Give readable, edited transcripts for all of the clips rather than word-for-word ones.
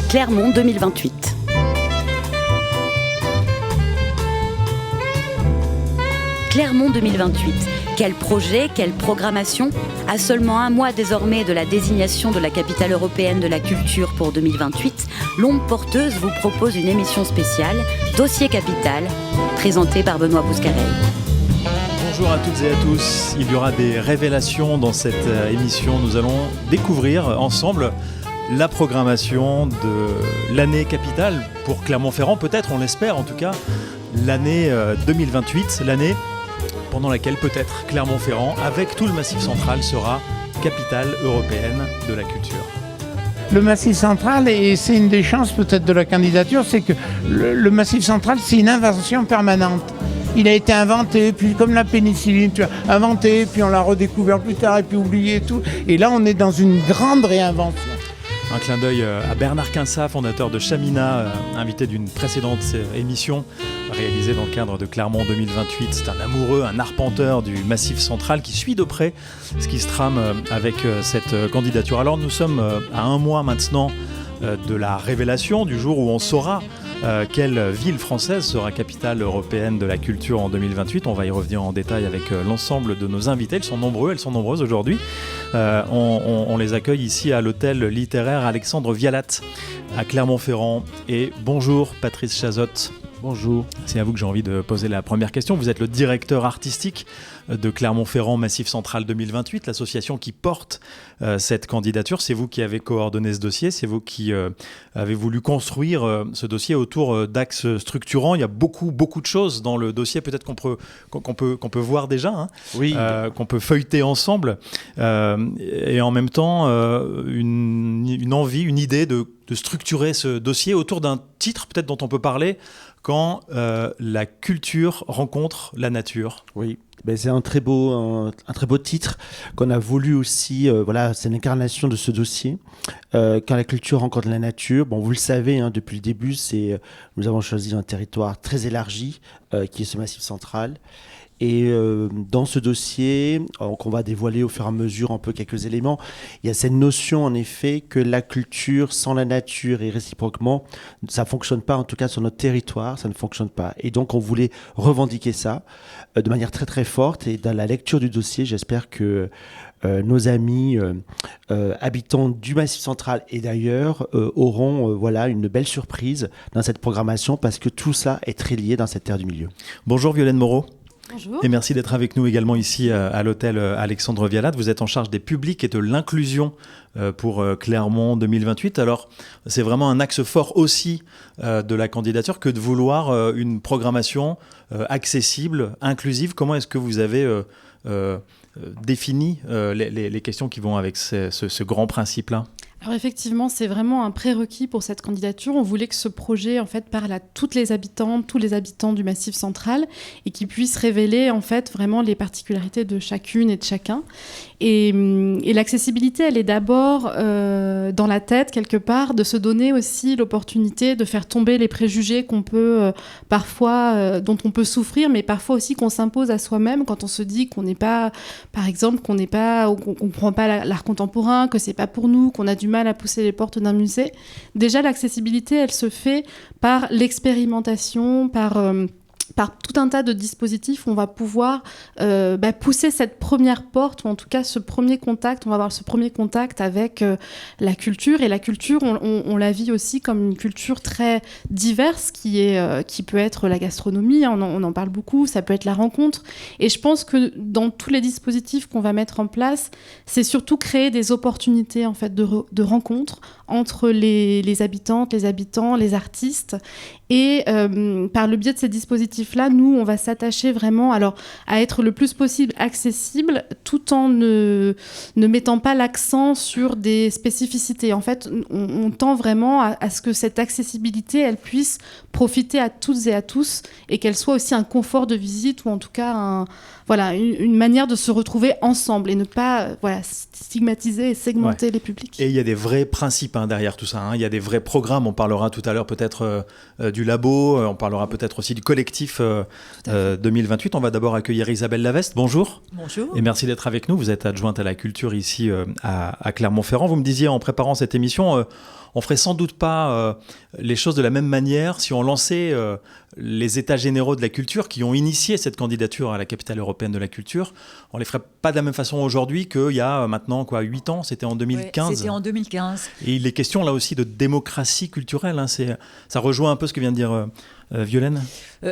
Clermont 2028. Clermont 2028. Quel projet, quelle programmation ? À seulement un mois désormais de la désignation de la capitale européenne de la culture pour 2028, l'Onde Porteuse vous propose une émission spéciale, Dossier Capital, présentée par Benoît Bouscarel. Bonjour à toutes et à tous. Il y aura des révélations dans cette émission. Nous allons découvrir ensemble la programmation de l'année capitale pour Clermont-Ferrand, peut-être, on l'espère en tout cas, l'année 2028, l'année pendant laquelle peut-être Clermont-Ferrand, avec tout le Massif central, sera capitale européenne de la culture. Le Massif central, et c'est une des chances peut-être de la candidature, c'est que le Massif central, c'est une invention permanente. Il a été inventé, puis comme la pénicilline, tu as inventé, puis on l'a redécouvert plus tard, et puis oublié et tout. Et là, on est dans une grande réinvention. Un clin d'œil à Bernard Quinçat, fondateur de Chamina, invité d'une précédente émission réalisée dans le cadre de Clermont 2028. C'est un amoureux, un arpenteur du Massif central qui suit de près ce qui se trame avec cette candidature. Alors nous sommes à un mois maintenant de la révélation, du jour où on saura quelle ville française sera capitale européenne de la culture en 2028. On va y revenir en détail avec l'ensemble de nos invités. Elles sont nombreuses aujourd'hui. On les accueille ici à l'hôtel littéraire Alexandre Vialat à Clermont-Ferrand. Et bonjour Patrice Chazotte. Bonjour. C'est à vous que j'ai envie de poser la première question. Vous êtes le directeur artistique de Clermont-Ferrand Massif Central 2028, l'association qui porte cette candidature. C'est vous qui avez coordonné ce dossier, c'est vous qui avez voulu construire ce dossier autour d'axes structurants. Il y a beaucoup de choses dans le dossier, peut-être qu'on peut voir déjà, hein, oui. Qu'on peut feuilleter ensemble, et en même temps une envie, une idée de structurer ce dossier autour d'un titre peut-être dont on peut parler, quand la culture rencontre la nature. Oui, ben c'est un très beau titre qu'on a voulu aussi, c'est l'incarnation de ce dossier. Quand la culture rencontre la nature, bon, vous le savez, hein, depuis le début, nous avons choisi un territoire très élargi, qui est ce Massif central. Et dans ce dossier, qu'on va dévoiler au fur et à mesure un peu quelques éléments, il y a cette notion en effet que la culture sans la nature et réciproquement, ça ne fonctionne pas, en tout cas sur notre territoire, ça ne fonctionne pas. Et donc on voulait revendiquer ça de manière très très forte. Et dans la lecture du dossier, j'espère que nos amis habitants du Massif central et d'ailleurs auront une belle surprise dans cette programmation, parce que tout ça est très lié dans cette terre du milieu. Bonjour Violaine Moreau. Bonjour. Et merci d'être avec nous également ici à l'hôtel Alexandre Vialat. Vous êtes en charge des publics et de l'inclusion pour Clermont 2028. Alors, c'est vraiment un axe fort aussi de la candidature que de vouloir une programmation accessible, inclusive. Comment est-ce que vous avez défini les questions qui vont avec ce grand principe-là ? Alors effectivement, c'est vraiment un prérequis pour cette candidature. On voulait que ce projet en fait parle à toutes les habitantes, tous les habitants du Massif central et qu'il puisse révéler en fait vraiment les particularités de chacune et de chacun. Et l'accessibilité, elle est d'abord dans la tête quelque part, de se donner aussi l'opportunité de faire tomber les préjugés qu'on peut parfois, dont on peut souffrir, mais parfois aussi qu'on s'impose à soi-même quand on se dit qu'on n'est pas, par exemple, qu'on comprend pas l'art contemporain, que c'est pas pour nous, qu'on a du mal à pousser les portes d'un musée. Déjà, l'accessibilité, elle se fait par l'expérimentation, par tout un tas de dispositifs où on va pouvoir pousser cette première porte, ou en tout cas ce premier contact. On va avoir ce premier contact avec la culture. Et la culture, on la vit aussi comme une culture très diverse qui peut être la gastronomie, on en parle beaucoup, ça peut être la rencontre. Et je pense que dans tous les dispositifs qu'on va mettre en place, c'est surtout créer des opportunités en fait, de rencontres entre les habitantes, les habitants, les artistes. Et par le biais de ces dispositifs-là, nous, on va s'attacher vraiment à être le plus possible accessible, tout en ne mettant pas l'accent sur des spécificités. En fait, on tend vraiment à ce que cette accessibilité, elle puisse profiter à toutes et à tous, et qu'elle soit aussi un confort de visite, ou en tout cas une manière de se retrouver ensemble, et ne pas stigmatiser et segmenter les publics. Et il y a des vrais principes derrière tout ça. Il y a des vrais programmes. On parlera tout à l'heure peut-être du labo, on parlera peut-être aussi du collectif Massif 2028. On va d'abord accueillir Isabelle Laveste. Bonjour. Bonjour. Et merci d'être avec nous. Vous êtes adjointe à la culture ici à Clermont-Ferrand. Vous me disiez en préparant cette émission, on ferait sans doute pas les choses de la même manière si on lançait les états généraux de la culture qui ont initié cette candidature à la capitale européenne de la culture. On les ferait pas de la même façon aujourd'hui qu'il y a maintenant 8 ans, c'était en 2015. Ouais, c'était en 2015. Et il est question là aussi de démocratie culturelle. Ça rejoint un peu ce que vient de dire Violaine.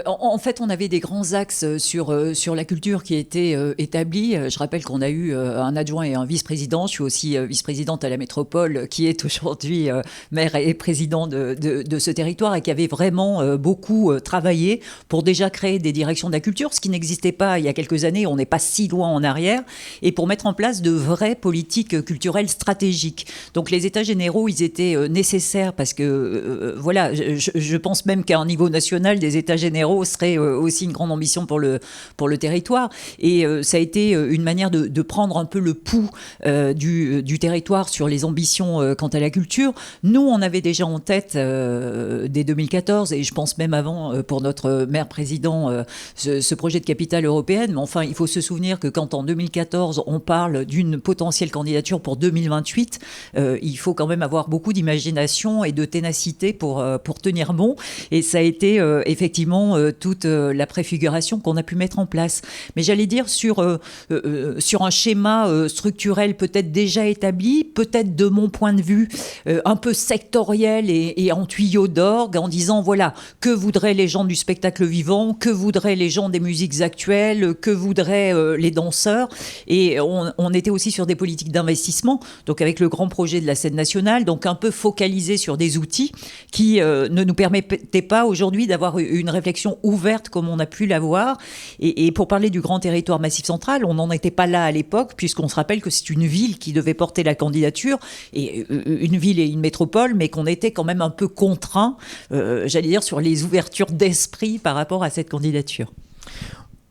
En fait, on avait des grands axes sur la culture qui étaient établis. Je rappelle qu'on a eu un adjoint et un vice-président. Je suis aussi vice-présidente à la métropole, qui est aujourd'hui maire et président de ce territoire et qui avait vraiment beaucoup travaillé pour déjà créer des directions de la culture, ce qui n'existait pas il y a quelques années. On n'est pas si loin en arrière. Et pour mettre en place de vraies politiques culturelles stratégiques. Donc les états généraux, ils étaient nécessaires parce que, voilà, je pense même qu'à un niveau national, des états généraux serait aussi une grande ambition pour le territoire. Et ça a été une manière de prendre un peu le pouls du territoire sur les ambitions quant à la culture. Nous, on avait déjà en tête dès 2014, et je pense même avant pour notre maire président, ce projet de capitale européenne. Mais enfin, il faut se souvenir que quand en 2014, on parle d'une potentielle candidature pour 2028, il faut quand même avoir beaucoup d'imagination et de ténacité pour tenir bon. Et ça a été effectivement toute la préfiguration qu'on a pu mettre en place. Mais j'allais dire sur un schéma structurel peut-être déjà établi, peut-être de mon point de vue un peu sectoriel et en tuyau d'orgue, en disant voilà, que voudraient les gens du spectacle vivant, que voudraient les gens des musiques actuelles, que voudraient les danseurs. Et on était aussi sur des politiques d'investissement, donc avec le grand projet de la scène nationale, donc un peu focalisé sur des outils qui ne nous permettaient pas aujourd'hui d'avoir une réflexion ouverte comme on a pu l'avoir. Et pour parler du grand territoire Massif Central, on n'en était pas là à l'époque, puisqu'on se rappelle que c'est une ville qui devait porter la candidature, et une ville et une métropole, mais qu'on était quand même un peu contraint, j'allais dire, sur les ouvertures d'esprit par rapport à cette candidature.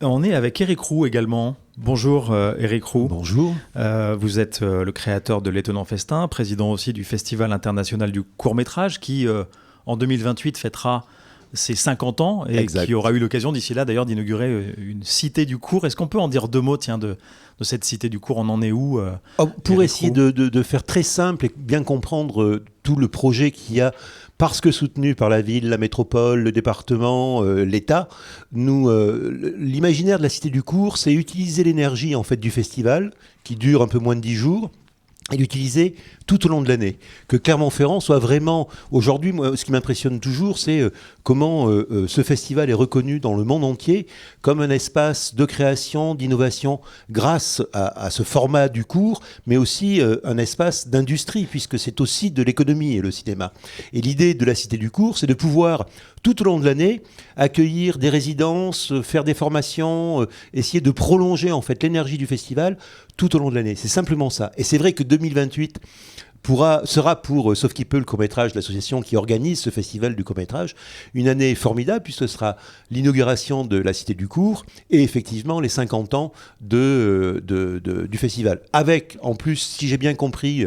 On est avec Éric Roux également. Bonjour Éric Roux. Bonjour. Vous êtes le créateur de l'Étonnant Festin, président aussi du Festival international du court-métrage qui, en 2028, fêtera ses 50 ans et exact. Qui aura eu l'occasion d'ici là d'ailleurs d'inaugurer une cité du court. Est-ce qu'on peut en dire deux mots de cette cité du court? On en est où Pour essayer de faire très simple et bien comprendre tout le projet qu'il y a, parce que soutenu par la ville, la métropole, le département, l'État, l'imaginaire de la cité du court, c'est utiliser l'énergie en fait du festival qui dure un peu moins de 10 jours et l'utiliser tout au long de l'année. Que Clermont-Ferrand soit vraiment... Aujourd'hui, moi, ce qui m'impressionne toujours, c'est comment ce festival est reconnu dans le monde entier comme un espace de création, d'innovation, grâce à ce format du court, mais aussi un espace d'industrie, puisque c'est aussi de l'économie et le cinéma. Et l'idée de la Cité du court, c'est de pouvoir, tout au long de l'année, accueillir des résidences, faire des formations, essayer de prolonger en fait l'énergie du festival tout au long de l'année. C'est simplement ça. Et c'est vrai que 2028 sera pour Sauf qui peut, le court-métrage, l'association qui organise ce festival du court-métrage, une année formidable, puisque ce sera l'inauguration de la Cité du court et effectivement les 50 ans du festival. Avec, en plus, si j'ai bien compris,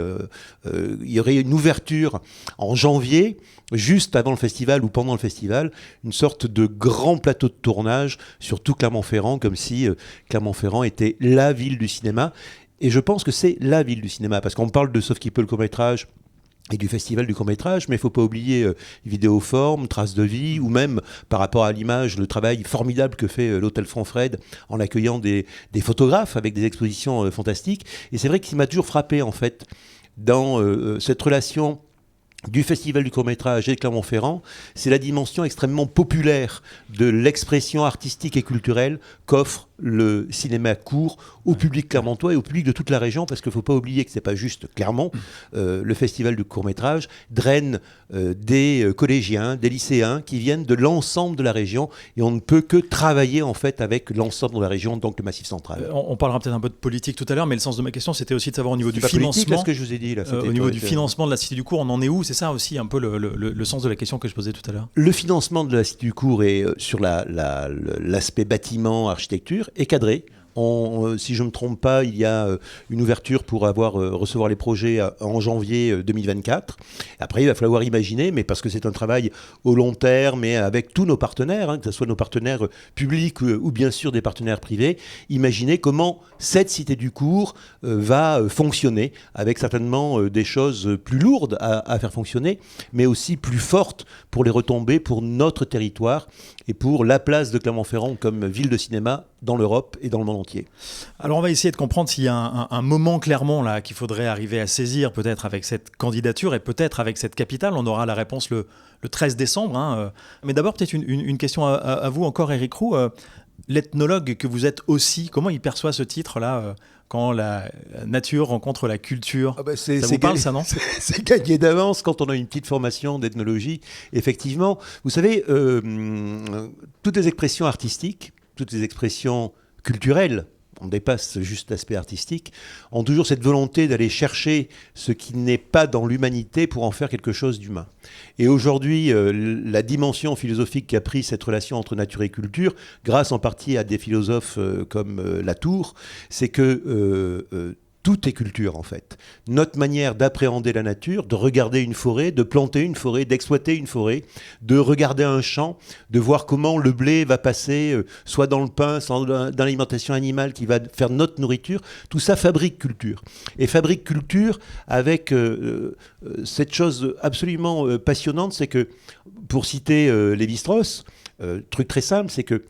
il y aurait une ouverture en janvier, juste avant le festival ou pendant le festival, une sorte de grand plateau de tournage sur tout Clermont-Ferrand, comme si Clermont-Ferrand était la ville du cinéma. Et je pense que c'est la ville du cinéma, parce qu'on parle de Sauf qui peut le court-métrage et du festival du court-métrage, mais il ne faut pas oublier Vidéoforme, Traces de vie, ou même par rapport à l'image, le travail formidable que fait l'Hôtel Franfred en accueillant des photographes avec des expositions fantastiques. Et c'est vrai qu'il m'a toujours frappé, en fait, dans cette relation du Festival du court-métrage et de Clermont-Ferrand, c'est la dimension extrêmement populaire de l'expression artistique et culturelle qu'offre le cinéma court au public clermontois et au public de toute la région, parce qu'il ne faut pas oublier que ce n'est pas juste Clermont. Le Festival du court-métrage draine des collégiens, des lycéens qui viennent de l'ensemble de la région, et on ne peut que travailler en fait avec l'ensemble de la région, donc le Massif Central. On parlera peut-être un peu de politique tout à l'heure, mais le sens de ma question, c'était aussi de savoir au niveau du financement. financement. Ce que je vous ai dit, là, au niveau du financement de la Cité du court, on en est où? C'est ça aussi un peu le sens de la question que je posais tout à l'heure. Le financement de la Cité du court est sur l'aspect bâtiment, architecture, est cadré. Si je ne me trompe pas, il y a une ouverture pour recevoir les projets en janvier 2024. Après, il va falloir imaginer, mais parce que c'est un travail au long terme, et avec tous nos partenaires, que ce soit nos partenaires publics ou bien sûr des partenaires privés, imaginer comment cette cité du cours va fonctionner, avec certainement des choses plus lourdes à faire fonctionner, mais aussi plus fortes pour les retombées, pour notre territoire et pour la place de Clermont-Ferrand comme ville de cinéma dans l'Europe et dans le monde entier. Alors on va essayer de comprendre s'il y a un moment Clermont là qu'il faudrait arriver à saisir, peut-être avec cette candidature et peut-être avec cette capitale. On aura la réponse le 13 décembre. Hein. Mais d'abord peut-être une question à vous encore, Éric Roux. L'ethnologue que vous êtes aussi, comment il perçoit ce titre-là quand la nature rencontre la culture? Ça vous parle, ça, non? C'est gagné d'avance quand on a une petite formation d'ethnologie. Effectivement, vous savez, toutes les expressions artistiques, toutes les expressions culturelles, on dépasse juste l'aspect artistique, ont toujours cette volonté d'aller chercher ce qui n'est pas dans l'humanité pour en faire quelque chose d'humain. Et aujourd'hui, la dimension philosophique qu'a pris cette relation entre nature et culture, grâce en partie à des philosophes comme Latour, c'est que tout est culture en fait. Notre manière d'appréhender la nature, de regarder une forêt, de planter une forêt, d'exploiter une forêt, de regarder un champ, de voir comment le blé va passer soit dans le pain, soit dans l'alimentation animale qui va faire notre nourriture, tout ça fabrique culture. Et fabrique culture avec cette chose absolument passionnante, c'est que, pour citer Lévi-Strauss, truc très simple, c'est que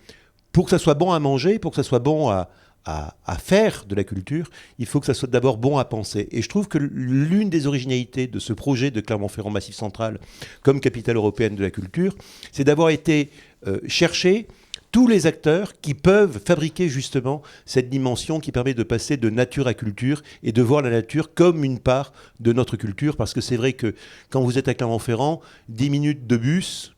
pour que ça soit bon à manger, pour que ça soit bon à faire de la culture, il faut que ça soit d'abord bon à penser. Et je trouve que l'une des originalités de ce projet de Clermont-Ferrand Massif Central comme capitale européenne de la culture, c'est d'avoir été chercher tous les acteurs qui peuvent fabriquer justement cette dimension qui permet de passer de nature à culture et de voir la nature comme une part de notre culture. Parce que c'est vrai que quand vous êtes à Clermont-Ferrand, 10 minutes de bus,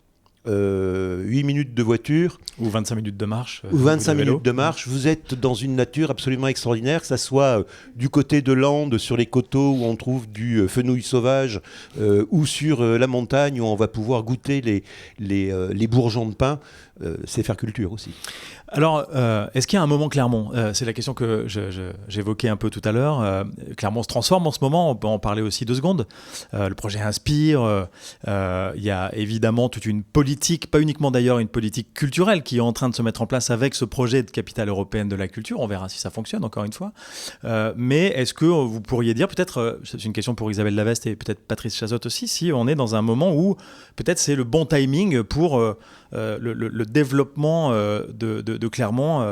8 minutes de voiture ou 25 minutes de marche vous êtes dans une nature absolument extraordinaire, que ça soit du côté de Landes sur les coteaux où on trouve du fenouil sauvage ou sur la montagne où on va pouvoir goûter les bourgeons de pin. C'est faire culture aussi. Alors, est-ce qu'il y a un moment Clermont? C'est la question que j'évoquais un peu tout à l'heure. Clermont se transforme en ce moment, on peut en parler aussi 2 secondes. Le projet Inspire, il y a évidemment toute une politique, pas uniquement d'ailleurs une politique culturelle qui est en train de se mettre en place avec ce projet de capitale européenne de la culture. On verra si ça fonctionne, encore une fois. Mais est-ce que vous pourriez dire, peut-être, c'est une question pour Isabelle Laveste et peut-être Patrice Chazotte aussi, si on est dans un moment où peut-être c'est le bon timing pour le développement de Clermont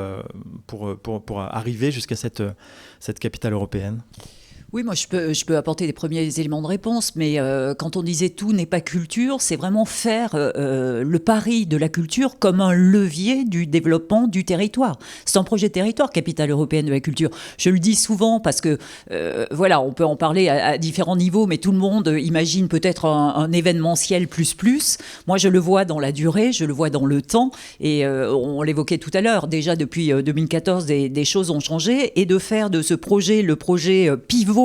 pour arriver jusqu'à cette capitale européenne? Oui, moi je peux apporter des premiers éléments de réponse, mais quand on disait tout n'est pas culture, c'est vraiment faire le pari de la culture comme un levier du développement du territoire. C'est un projet de territoire, capitale européenne de la culture. Je le dis souvent parce que voilà, on peut en parler à différents niveaux, mais tout le monde imagine peut-être un événementiel plus. Moi je le vois dans la durée, je le vois dans le temps, et on l'évoquait tout à l'heure, déjà depuis 2014 des choses ont changé, et de faire de ce projet le projet pivot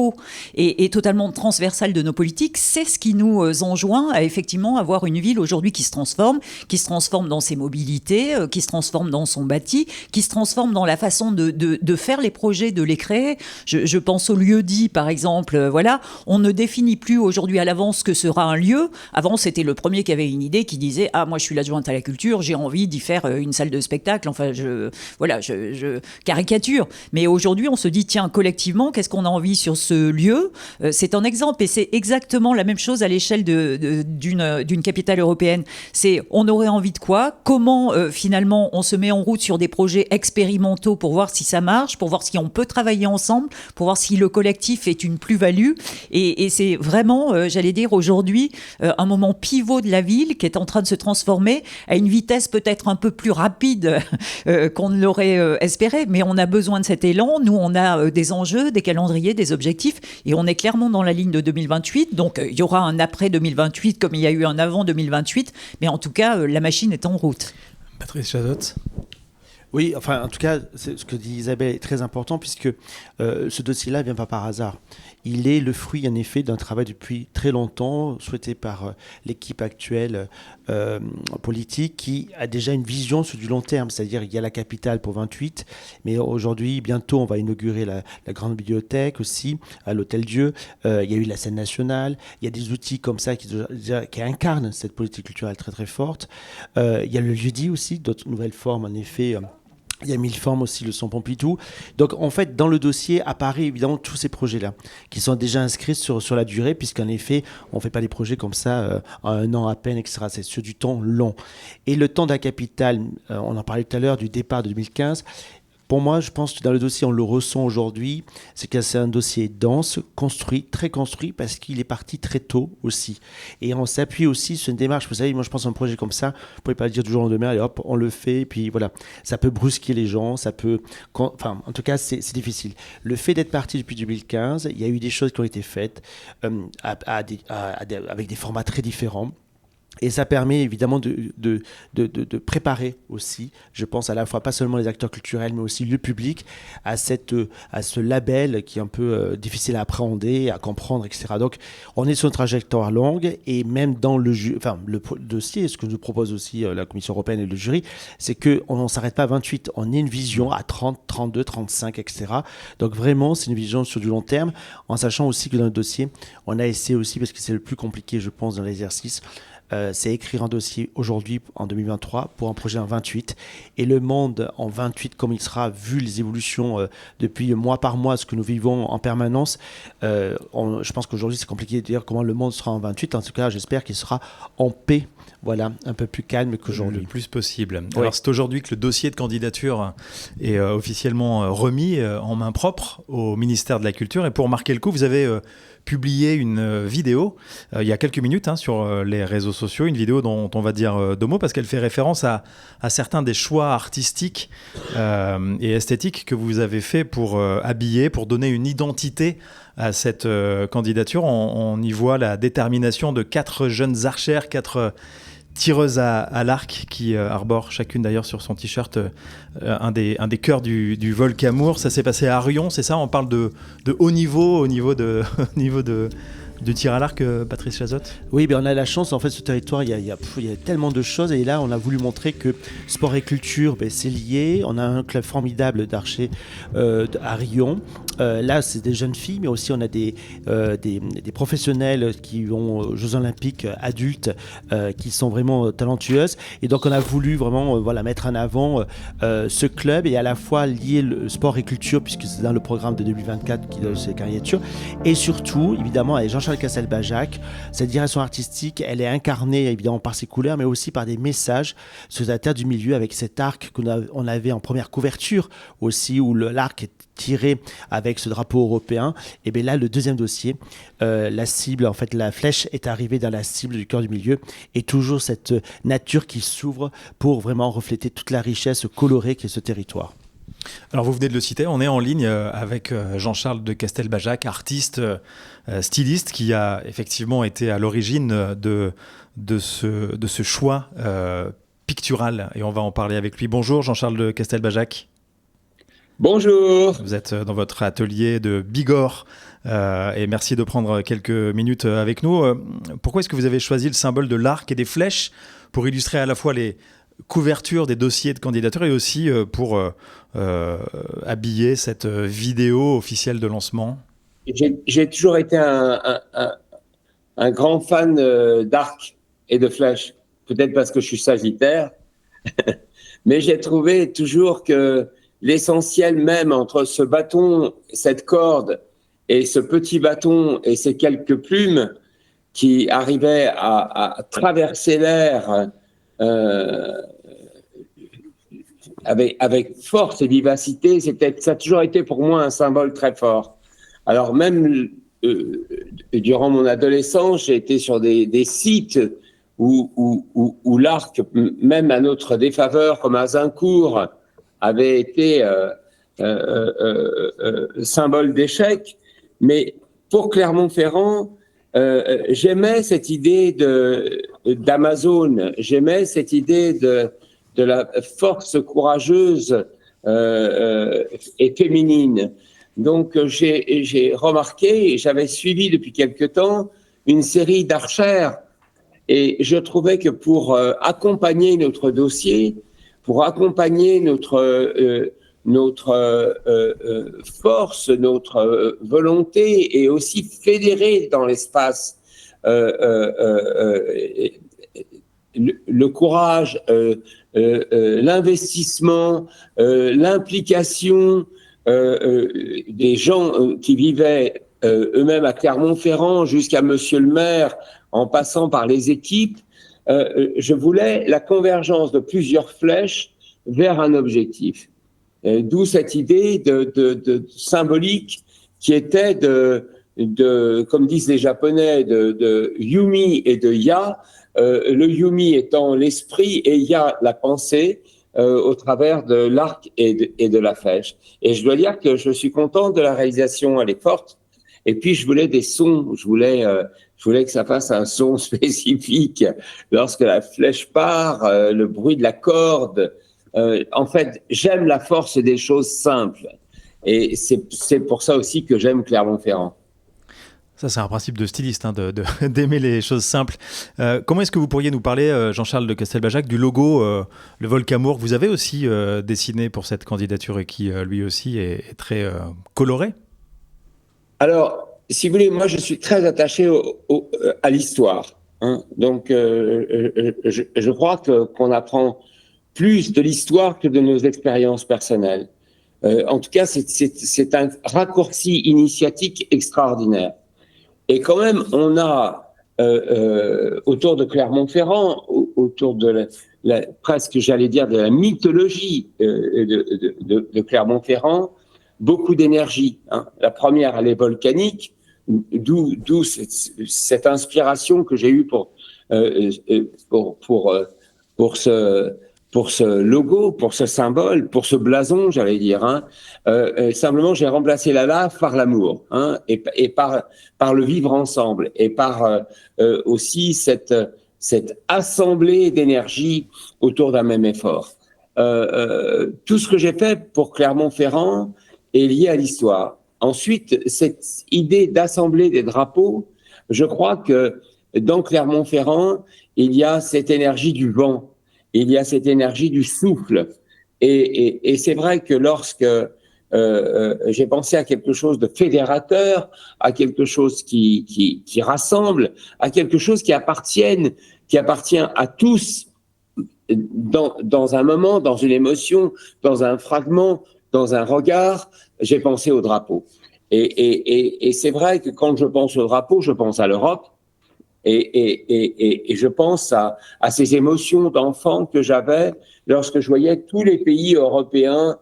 et totalement transversal de nos politiques, c'est ce qui nous enjoint à effectivement avoir une ville aujourd'hui qui se transforme dans ses mobilités, qui se transforme dans son bâti, qui se transforme dans la façon de faire les projets, de les créer. Je pense au lieu-dit, par exemple. Voilà, on ne définit plus aujourd'hui à l'avance ce que sera un lieu. Avant, c'était le premier qui avait une idée, qui disait « Ah, moi, je suis l'adjointe à la culture, j'ai envie d'y faire une salle de spectacle. » Enfin, je caricature. Mais aujourd'hui, on se dit « Tiens, collectivement, qu'est-ce qu'on a envie sur ce lieu ?» C'est un exemple, et c'est exactement la même chose à l'échelle d'une capitale européenne. C'est on aurait envie de quoi? Comment finalement on se met en route sur des projets expérimentaux pour voir si ça marche, pour voir si on peut travailler ensemble, pour voir si le collectif est une plus-value. Et c'est vraiment, j'allais dire aujourd'hui, un moment pivot de la ville qui est en train de se transformer à une vitesse peut-être un peu plus rapide qu'on ne l'aurait espéré. Mais on a besoin de cet élan. Nous, on a des enjeux, des calendriers, des objectifs, et on est clairement dans la ligne de 2028. Donc il y aura un après 2028 comme il y a eu un avant 2028, mais en tout cas la machine est en route. Patrice Chazotte. Oui, enfin, en tout cas, ce que dit Isabelle est très important puisque ce dossier-là ne vient pas par hasard. Il est le fruit, en effet, d'un travail depuis très longtemps, souhaité par l'équipe actuelle politique, qui a déjà une vision sur du long terme. C'est-à-dire, il y a la capitale pour 28, mais aujourd'hui, bientôt, on va inaugurer la grande bibliothèque aussi, à l'Hôtel Dieu. Il y a eu la scène nationale. Il y a des outils comme ça qui incarnent cette politique culturelle très, très forte. Il y a le jeudi aussi, d'autres nouvelles formes, en effet. Il y a 1000 formes aussi, le Son Pompidou. Donc, en fait, dans le dossier apparaît évidemment tous ces projets-là, qui sont déjà inscrits sur la durée, puisqu'en effet, on ne fait pas des projets comme ça en un an à peine, etc. C'est sur du temps long. Et le temps de la capitale, on en parlait tout à l'heure, du départ de 2015. Pour moi, je pense que dans le dossier, on le ressent aujourd'hui, c'est que c'est un dossier dense, construit, très construit, parce qu'il est parti très tôt aussi. Et on s'appuie aussi sur une démarche. Vous savez, moi, je pense à un projet comme ça, vous ne pouvez pas le dire du jour au lendemain, allez hop, on le fait, et puis voilà. Ça peut brusquer les gens, ça peut... Enfin, en tout cas, c'est difficile. Le fait d'être parti depuis 2015, il y a eu des choses qui ont été faites avec des formats très différents. Et ça permet évidemment de préparer aussi, je pense à la fois pas seulement les acteurs culturels, mais aussi le public à ce label qui est un peu difficile à appréhender, à comprendre, etc. Donc on est sur une trajectoire longue et même dans le dossier, ce que nous propose aussi la Commission européenne et le jury, c'est qu'on ne s'arrête pas à 28, on a une vision à 30, 32, 35, etc. Donc vraiment c'est une vision sur du long terme, en sachant aussi que dans le dossier, on a essayé aussi, parce que c'est le plus compliqué je pense dans l'exercice, c'est écrire un dossier aujourd'hui en 2023 pour un projet en 28 et le monde en 28 comme il sera vu les évolutions depuis mois par mois, ce que nous vivons en permanence. Je pense qu'aujourd'hui c'est compliqué de dire comment le monde sera en 28, en tout cas j'espère qu'il sera en paix, voilà, un peu plus calme qu'aujourd'hui. Le plus possible. Oui. Alors c'est aujourd'hui que le dossier de candidature est officiellement remis en main propre au ministère de la Culture, et pour marquer le coup vous avez publié une vidéo il y a quelques minutes sur les réseaux sociaux, une vidéo dont on va dire deux mots parce qu'elle fait référence à certains des choix artistiques et esthétiques que vous avez fait pour habiller, pour donner une identité à cette candidature. On y voit la détermination de 4 jeunes archères, 4 tireuses à l'arc qui arborent chacune d'ailleurs sur son t-shirt un des cœurs du Volcamour. Ça s'est passé à Rion, c'est ça? On parle de haut niveau au niveau de tir à l'arc, Patrice Chazotte? Oui, on a la chance, en fait, ce territoire, il y a tellement de choses, et là, on a voulu montrer que sport et culture, c'est lié. On a un club formidable d'archers à Rion. Là, c'est des jeunes filles, mais aussi on a des professionnels qui vont aux Jeux Olympiques adultes, qui sont vraiment talentueuses. Et donc, on a voulu vraiment mettre en avant ce club et à la fois lier le sport et culture, puisque c'est dans le programme de 2024 qui donne ces candidatures. Et surtout, évidemment, avec Jean-Charles Castelbajac, cette direction artistique, elle est incarnée évidemment par ses couleurs, mais aussi par des messages sur la terre du milieu, avec cet arc qu'on avait en première couverture aussi, où l'arc est tiré avec ce drapeau européen. Et bien là, le deuxième dossier, la cible, en fait, la flèche est arrivée dans la cible du cœur du milieu, et toujours cette nature qui s'ouvre pour vraiment refléter toute la richesse colorée qu'est ce territoire. Alors vous venez de le citer, on est en ligne avec Jean-Charles de Castelbajac, artiste, styliste, qui a effectivement été à l'origine de ce choix pictural, et on va en parler avec lui. Bonjour Jean-Charles de Castelbajac. Bonjour. Vous êtes dans votre atelier de Bigorre et merci de prendre quelques minutes avec nous. Pourquoi est-ce que vous avez choisi le symbole de l'arc et des flèches pour illustrer à la fois les couverture des dossiers de candidature et aussi pour habiller cette vidéo officielle de lancement? J'ai toujours été un grand fan d'arc et de flèches, peut-être parce que je suis sagittaire, mais j'ai trouvé toujours que l'essentiel même entre ce bâton, cette corde, et ce petit bâton et ces quelques plumes qui arrivaient à traverser l'air avec force et vivacité, ça a toujours été pour moi un symbole très fort. Alors même durant mon adolescence, j'ai été sur des sites où l'arc, même à notre défaveur, comme à Zincourt, avait été symbole d'échec. Mais pour Clermont-Ferrand, j'aimais cette idée d'Amazon, j'aimais cette idée de la force courageuse et féminine. Donc j'ai remarqué, j'avais suivi depuis quelque temps une série d'archères, et je trouvais que pour accompagner notre dossier, pour accompagner notre force, notre volonté, et aussi fédérer dans l'espace le courage, l'investissement, l'implication des gens qui vivaient eux-mêmes à Clermont-Ferrand jusqu'à Monsieur le maire, en passant par les équipes, je voulais la convergence de plusieurs flèches vers un objectif. D'où cette idée de symbolique qui était comme disent les Japonais, de Yumi et de Ya, le Yumi étant l'esprit et Ya la pensée, au travers de l'arc et de la flèche. Et je dois dire que je suis content de la réalisation, elle est forte. Et puis je voulais des sons, je voulais que ça fasse un son spécifique lorsque la flèche part, le bruit de la corde. En fait, j'aime la force des choses simples. Et c'est pour ça aussi que j'aime Clermont-Ferrand. Ça, c'est un principe de styliste, hein, d'aimer les choses simples. Comment est-ce que vous pourriez nous parler, Jean-Charles de Castelbajac, du logo, le Volcamour, que vous avez aussi dessiné pour cette candidature et qui, lui aussi, est très coloré? Alors, si vous voulez, moi, je suis très attaché à l'histoire. Hein. Donc, je crois qu'on apprend plus de l'histoire que de nos expériences personnelles. En tout cas, c'est un raccourci initiatique extraordinaire. Et quand même, on a autour de Clermont-Ferrand, autour de presque, j'allais dire, de la mythologie de Clermont-Ferrand, beaucoup d'énergie. Hein. La première, elle est volcanique, d'où cette inspiration que j'ai eue pour ce logo, pour ce symbole, pour ce blason, j'allais dire. Hein. Simplement, j'ai remplacé la lave par l'amour, hein, et par le vivre ensemble, et par aussi cette assemblée d'énergie autour d'un même effort. Tout ce que j'ai fait pour Clermont-Ferrand est lié à l'histoire. Ensuite, cette idée d'assembler des drapeaux, je crois que dans Clermont-Ferrand, il y a cette énergie du vent. Il y a cette énergie du souffle. Et c'est vrai que lorsque j'ai pensé à quelque chose de fédérateur, à quelque chose qui rassemble, à quelque chose qui appartient à tous dans un moment, dans une émotion, dans un fragment, dans un regard, j'ai pensé au drapeau. Et c'est vrai que quand je pense au drapeau, je pense à l'Europe. Et je pense à ces émotions d'enfant que j'avais lorsque je voyais tous les pays européens,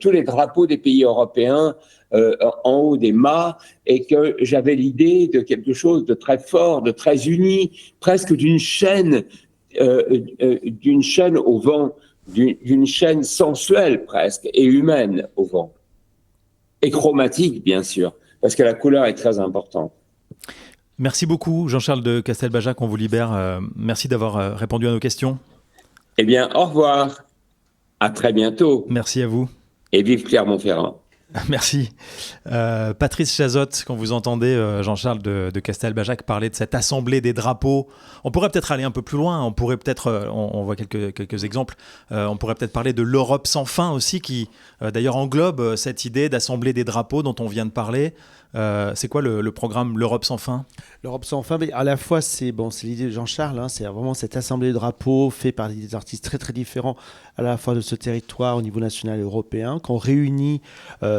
tous les drapeaux des pays européens en haut des mâts, et que j'avais l'idée de quelque chose de très fort, de très uni, presque d'une chaîne au vent, d'une chaîne sensuelle presque et humaine au vent, et chromatique bien sûr, parce que la couleur est très importante. Merci beaucoup, Jean-Charles de Castelbajac, on vous libère. Merci d'avoir répondu à nos questions. Eh bien, au revoir. À très bientôt. Merci à vous. Et vive Clermont-Ferrand. Merci. Patrice Chazotte, quand vous entendez Jean-Charles de Castelbajac parler de cette assemblée des drapeaux, on pourrait peut-être aller un peu plus loin, on pourrait peut-être, on voit quelques exemples, on pourrait peut-être parler de l'Europe sans fin aussi, qui d'ailleurs englobe cette idée d'assembler des drapeaux dont on vient de parler. C'est quoi le programme L'Europe sans fin? L'Europe sans fin, mais à la fois c'est l'idée de Jean-Charles, hein, c'est vraiment cette assemblée de drapeaux fait par des artistes très très différents à la fois de ce territoire au niveau national et européen, qu'on réunit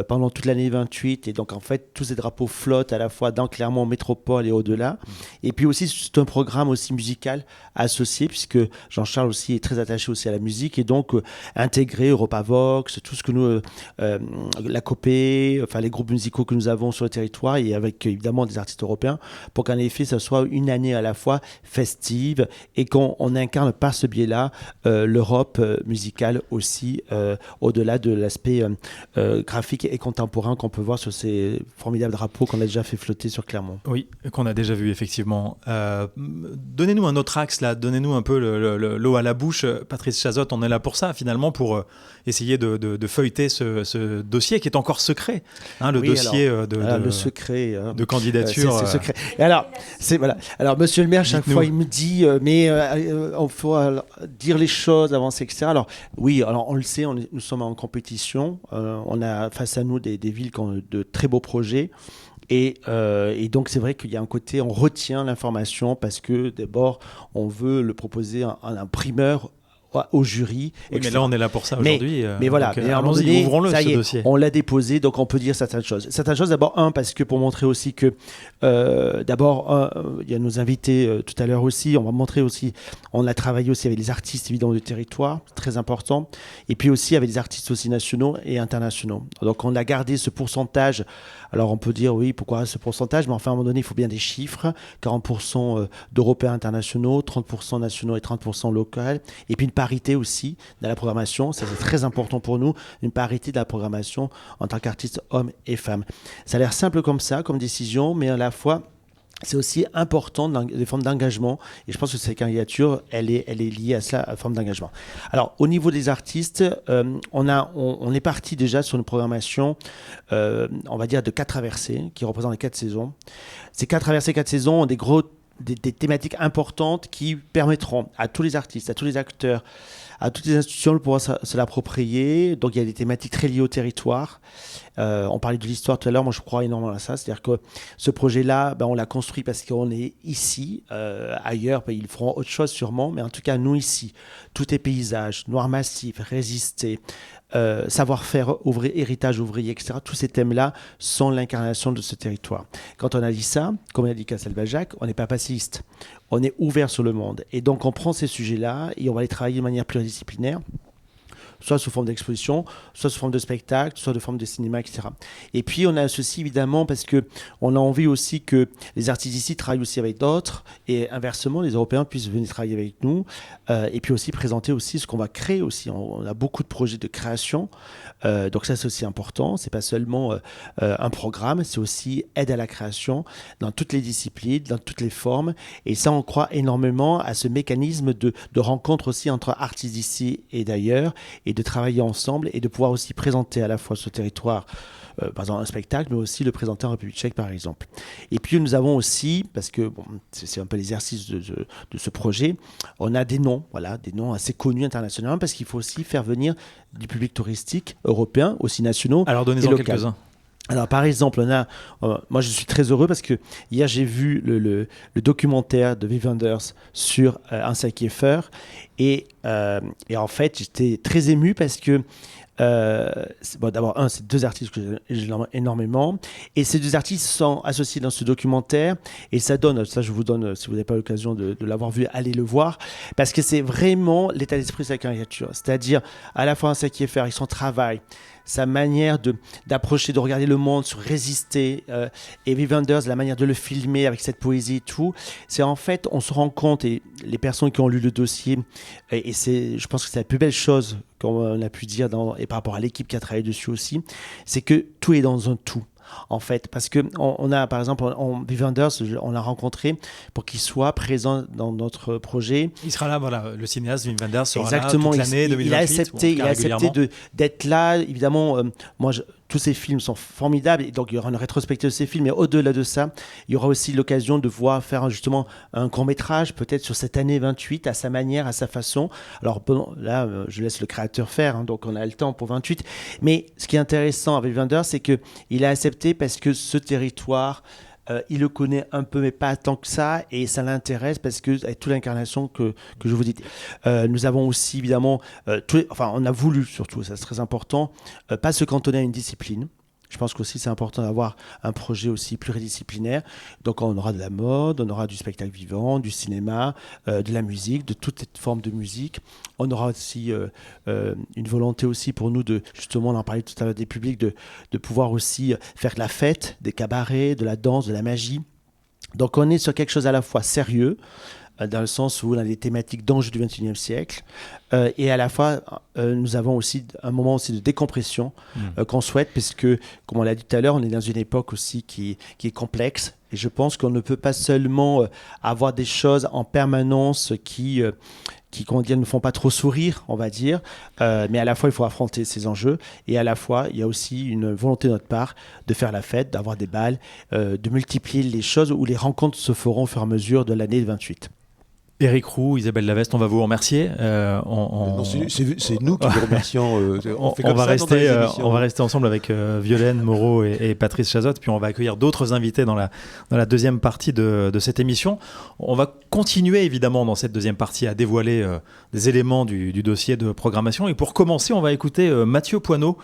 pendant toute l'année 28, et donc en fait tous ces drapeaux flottent à la fois dans Clermont Métropole et au-delà. Et puis aussi c'est un programme aussi musical associé, puisque Jean-Charles aussi est très attaché aussi à la musique, et donc intégré Europavox, tout ce que nous la Copé, enfin les groupes musicaux que nous avons sur le territoire territoire et avec évidemment des artistes européens pour qu'en effet, ça soit une année à la fois festive et qu'on incarne par ce biais-là l'Europe musicale aussi, au-delà de l'aspect graphique et contemporain qu'on peut voir sur ces formidables drapeaux qu'on a déjà fait flotter sur Clermont. Oui, qu'on a déjà vu effectivement. Donnez-nous un autre axe là, donnez-nous un peu l'eau à la bouche. Patrice Chazotte, on est là pour ça finalement, pour essayer de feuilleter ce dossier qui est encore secret, hein, le dossier le secret, de candidature. C'est secret. Et alors, voilà. Alors, Monsieur le maire, chaque fois, il me dit, on faut dire les choses, avancer, etc. Alors, oui, alors on le sait, nous sommes en compétition. On a face à nous des villes qui ont de très beaux projets. Et donc, c'est vrai qu'il y a un côté, on retient l'information parce que d'abord, on veut le proposer en primeur au jury. Oui, mais là, on est là pour ça aujourd'hui. Mais voilà, donc, mais à un moment donné, ouvrons-le, ça y ce est, dossier. on l'a déposé, donc on peut dire certaines choses. Certaines choses, d'abord, parce que pour montrer aussi que, d'abord, il y a nos invités tout à l'heure aussi, on va montrer aussi, on a travaillé aussi avec les artistes, évidemment, du territoire, très important, et puis aussi avec des artistes aussi nationaux et internationaux. Donc, on a gardé ce pourcentage. Alors, on peut dire, oui, pourquoi ce pourcentage? Mais enfin, à un moment donné, il faut bien des chiffres. 40% d'Européens internationaux, 30% nationaux et 30% locaux. Et puis, une parité aussi dans la programmation. Ça, c'est très important pour nous. Une parité de la programmation en tant qu'artistes hommes et femmes. Ça a l'air simple comme ça, comme décision, mais à la fois, c'est aussi important des formes d'engagement. Et je pense que cette candidature, elle est liée à cela, à la forme d'engagement. Alors, au niveau des artistes, on est parti déjà sur une programmation, on va dire, de 4 traversées, qui représentent les 4 saisons. Ces 4 traversées, 4 saisons ont des thématiques importantes qui permettront à tous les artistes, à tous les acteurs, à toutes les institutions de pouvoir se l'approprier. Donc, il y a des thématiques très liées au territoire. On parlait de l'histoire tout à l'heure, moi je crois énormément à ça. C'est-à-dire que ce projet-là, on l'a construit parce qu'on est ici. Ailleurs, ils feront autre chose sûrement, mais en tout cas, nous ici, tout est paysage, noir massif, résister, savoir-faire, héritage ouvrier, etc. Tous ces thèmes-là sont l'incarnation de ce territoire. Quand on a dit ça, comme l'a dit Castelbajac, on n'est pas passiste. On est ouvert sur le monde. Et donc, on prend ces sujets-là et on va les travailler de manière pluridisciplinaire, soit sous forme d'exposition, soit sous forme de spectacle, soit de forme de cinéma, etc. Et puis, on a ceci, évidemment, parce qu'on a envie aussi que les artistes ici travaillent aussi avec d'autres, et inversement, les Européens puissent venir travailler avec nous, et puis aussi présenter aussi ce qu'on va créer aussi. On a beaucoup de projets de création, donc ça, c'est aussi important. C'est pas seulement un programme, c'est aussi aide à la création dans toutes les disciplines, dans toutes les formes, et ça, on croit énormément à ce mécanisme de rencontre aussi entre artistes d'ici et d'ailleurs, et de travailler ensemble et de pouvoir aussi présenter à la fois ce territoire, par exemple un spectacle, mais aussi le présenter en République tchèque, par exemple. Et puis nous avons aussi, parce que c'est un peu l'exercice de ce projet, on a des noms assez connus internationalement, parce qu'il faut aussi faire venir du public touristique européen, aussi nationaux. Alors donnez-en quelques-uns. Alors, par exemple, moi, je suis très heureux parce que hier, j'ai vu le documentaire de Wim Wenders sur Hansa Kieffer. Et en fait, j'étais très ému parce que, d'abord, c'est 2 artistes que j'aime énormément. Et ces 2 artistes sont associés dans ce documentaire. Et ça je vous donne, si vous n'avez pas l'occasion de l'avoir vu, allez le voir. Parce que c'est vraiment l'état d'esprit de sa caricature. C'est-à-dire, à la fois Hansa Kieffer et son travail, sa manière d'approcher, de regarder le monde, sur résister, et Wim Wenders, la manière de le filmer avec cette poésie et tout, c'est en fait, on se rend compte, et les personnes qui ont lu le dossier, et je pense que c'est la plus belle chose qu'on a pu dire, et par rapport à l'équipe qui a travaillé dessus aussi, c'est que tout est dans un tout. En fait, parce que on a, par exemple, Wim Wenders, on l'a rencontré pour qu'il soit présent dans notre projet. Il sera là, voilà, le cinéaste Wim Wenders sera exactement, là toute l'année 2028. Il a accepté d'être là. Évidemment, tous ces films sont formidables, et donc il y aura une rétrospective de ces films. Mais au-delà de ça, il y aura aussi l'occasion de faire justement un court-métrage, peut-être sur cette année 28, à sa manière, à sa façon. Alors là, je laisse le créateur faire, donc on a le temps pour 28. Mais ce qui est intéressant avec Wenders, c'est qu'il a accepté parce que ce territoire, il le connaît un peu, mais pas tant que ça, et ça l'intéresse parce que avec toute l'incarnation que je vous dis. Nous avons aussi évidemment, on a voulu surtout, ça c'est très important, pas se cantonner à une discipline. Je pense qu'aussi c'est important d'avoir un projet aussi pluridisciplinaire. Donc on aura de la mode, on aura du spectacle vivant, du cinéma, de la musique, de toutes formes de musique. On aura aussi une volonté aussi pour nous de, justement, on en parlait tout à l'heure des publics, de pouvoir aussi faire de la fête, des cabarets, de la danse, de la magie. Donc on est sur quelque chose à la fois sérieux, dans le sens où on a des thématiques d'enjeux du XXIe siècle, et à la fois nous avons aussi un moment aussi de décompression qu'on souhaite, parce que, comme on l'a dit tout à l'heure, on est dans une époque aussi qui est complexe, et je pense qu'on ne peut pas seulement avoir des choses en permanence qui comment dire, ne font pas trop sourire, on va dire, mais à la fois il faut affronter ces enjeux, et à la fois il y a aussi une volonté de notre part de faire la fête, d'avoir des balles, de multiplier les choses où les rencontres se feront au fur et à mesure de l'année 28. Éric Roux, Isabelle Laveste, on va vous remercier. Non, c'est nous qui vous remercions. On va rester ensemble avec Violaine Moreau et Patrice Chazotte, puis on va accueillir d'autres invités dans la deuxième partie de cette émission. On va continuer évidemment dans cette deuxième partie à dévoiler des éléments du dossier de programmation. Et pour commencer, on va écouter Mathieu Poineau,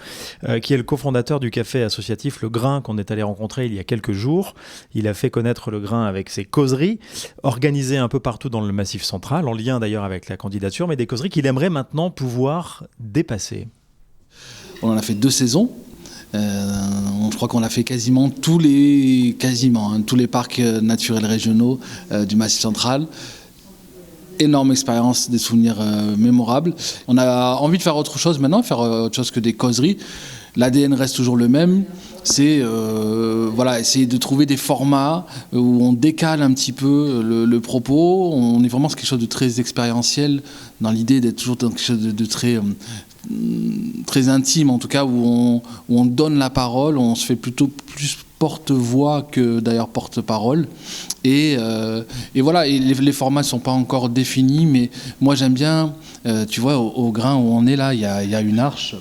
qui est le cofondateur du café associatif Le Grain qu'on est allé rencontrer il y a quelques jours. Il a fait connaître Le Grain avec ses causeries, organisées un peu partout dans le Massif central, en lien d'ailleurs avec la candidature, mais des causeries qu'il aimerait maintenant pouvoir dépasser. On en a fait 2 saisons. Je crois qu'on a fait quasiment tous les parcs naturels régionaux du Massif central. Énorme expérience, des souvenirs mémorables. On a envie de faire autre chose maintenant, faire autre chose que des causeries. L'ADN reste toujours le même, c'est essayer de trouver des formats où on décale un petit peu le propos. On est vraiment sur quelque chose de très expérientiel, dans l'idée d'être toujours dans quelque chose de très, très intime, en tout cas, où on donne la parole, on se fait plutôt plus porte-voix que d'ailleurs porte-parole. Et voilà, et les formats ne sont pas encore définis, mais moi j'aime bien, tu vois, au Grain où on est là, il y a une arche.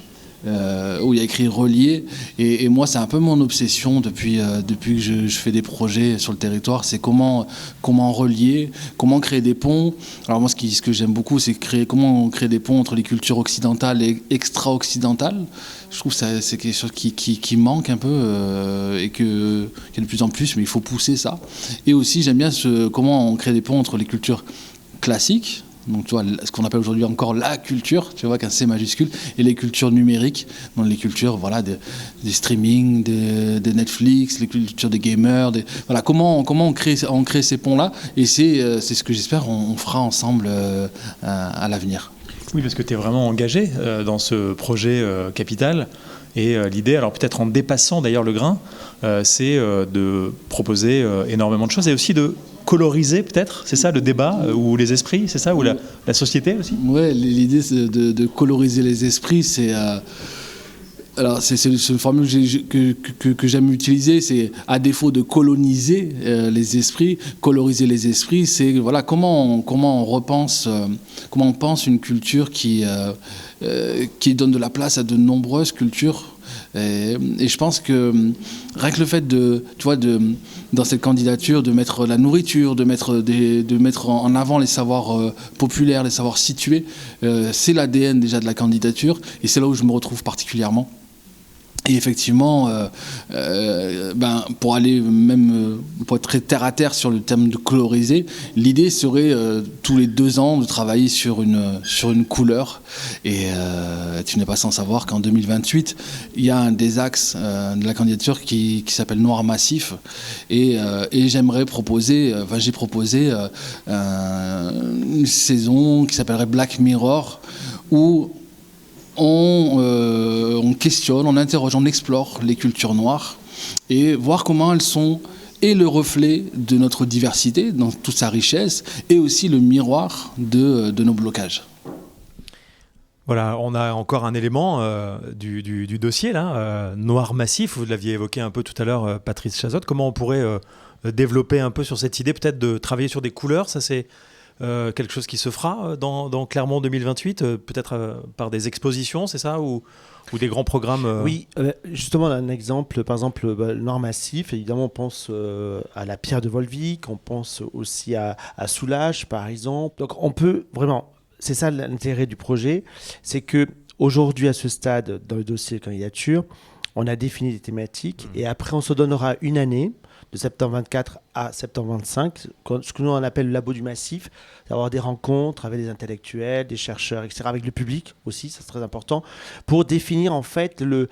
Où il y a écrit relier, et moi c'est un peu mon obsession depuis que je fais des projets sur le territoire, c'est comment relier, comment créer des ponts. Alors moi ce que j'aime beaucoup, c'est comment créer des ponts entre les cultures occidentales et extra-occidentales. Je trouve que c'est quelque chose qui manque un peu, et qu'il y a de plus en plus, mais il faut pousser ça. Et aussi j'aime bien comment on crée des ponts entre les cultures classiques, donc tu vois, ce qu'on appelle aujourd'hui encore la culture, tu vois, qu'un C majuscule, et les cultures numériques, donc les cultures des streaming, des Netflix, les cultures des gamers, voilà, comment on crée ces ponts-là, et c'est ce que j'espère on fera ensemble à l'avenir. Oui, parce que tu es vraiment engagé dans ce projet Capital, et l'idée, alors peut-être en dépassant d'ailleurs Le Grain, c'est de proposer énormément de choses, et aussi de coloriser peut-être, c'est ça le débat, ou les esprits, c'est ça, ou la société aussi. Ouais, l'idée c'est de coloriser les esprits, c'est une formule que j'aime utiliser, c'est à défaut de coloniser les esprits, coloriser les esprits, c'est voilà comment on repense, comment on pense une culture qui donne de la place à de nombreuses cultures. Et je pense que rien que le fait dans cette candidature, de mettre la nourriture, de mettre en avant les savoirs populaires, les savoirs situés, c'est l'ADN déjà de la candidature, et c'est là où je me retrouve particulièrement. Et effectivement, pour aller même pour être très terre à terre sur le terme de coloriser, l'idée serait tous les 2 ans de travailler sur une couleur. Et tu n'es pas sans savoir qu'en 2028, il y a un des axes de la candidature qui s'appelle Noir Massif. Et j'aimerais proposer, j'ai proposé une saison qui s'appellerait Black Mirror, où on questionne, on interroge, on explore les cultures noires et voir comment elles sont et le reflet de notre diversité dans toute sa richesse, et aussi le miroir de nos blocages. Voilà, on a encore un élément du dossier là, Noir Massif, vous l'aviez évoqué un peu tout à l'heure, Patrice Chazotte. Comment on pourrait développer un peu sur cette idée, peut-être de travailler sur des couleurs, ça c'est quelque chose qui se fera dans Clermont 2028, peut-être par des expositions, c'est ça, ou des grands programmes Oui, justement, un exemple, par exemple, le Noir Massif, évidemment, on pense à la pierre de Volvic, on pense aussi à Soulages, par exemple. Donc, on peut vraiment, c'est ça l'intérêt du projet, c'est que aujourd'hui, à ce stade, dans le dossier de candidature, On a défini des thématiques et après on se donnera une année de septembre 24 à septembre 25, ce que nous on appelle le labo du massif, d'avoir des rencontres avec des intellectuels, des chercheurs, etc., avec le public aussi, ça c'est très important, pour définir en fait le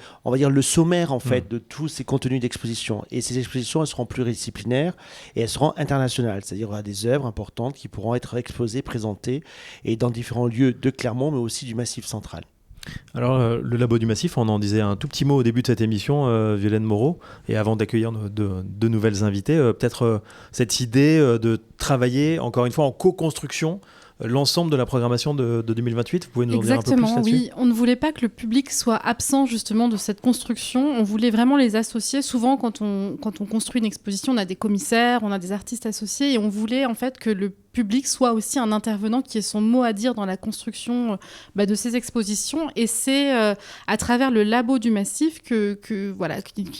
sommaire en fait de tous ces contenus d'exposition. Et ces expositions, elles seront pluridisciplinaires et elles seront internationales, c'est-à-dire il y aura des œuvres importantes qui pourront être exposées, présentées et dans différents lieux de Clermont, mais aussi du Massif central. Alors, le Labo du Massif, on en disait un tout petit mot au début de cette émission, Violaine Moreau, et avant d'accueillir de nouvelles invitées, peut-être cette idée de travailler, encore une fois, en co-construction, l'ensemble de la programmation de 2028. Vous pouvez nous en dire un peu plus là-dessus ? Oui. On ne voulait pas que le public soit absent justement de cette construction. On voulait vraiment les associer. Souvent, quand on construit une exposition, on a des commissaires, on a des artistes associés, et on voulait en fait que le public soit aussi un intervenant qui ait son mot à dire dans la construction de ces expositions. Et c'est à travers le Labo du Massif qu'ils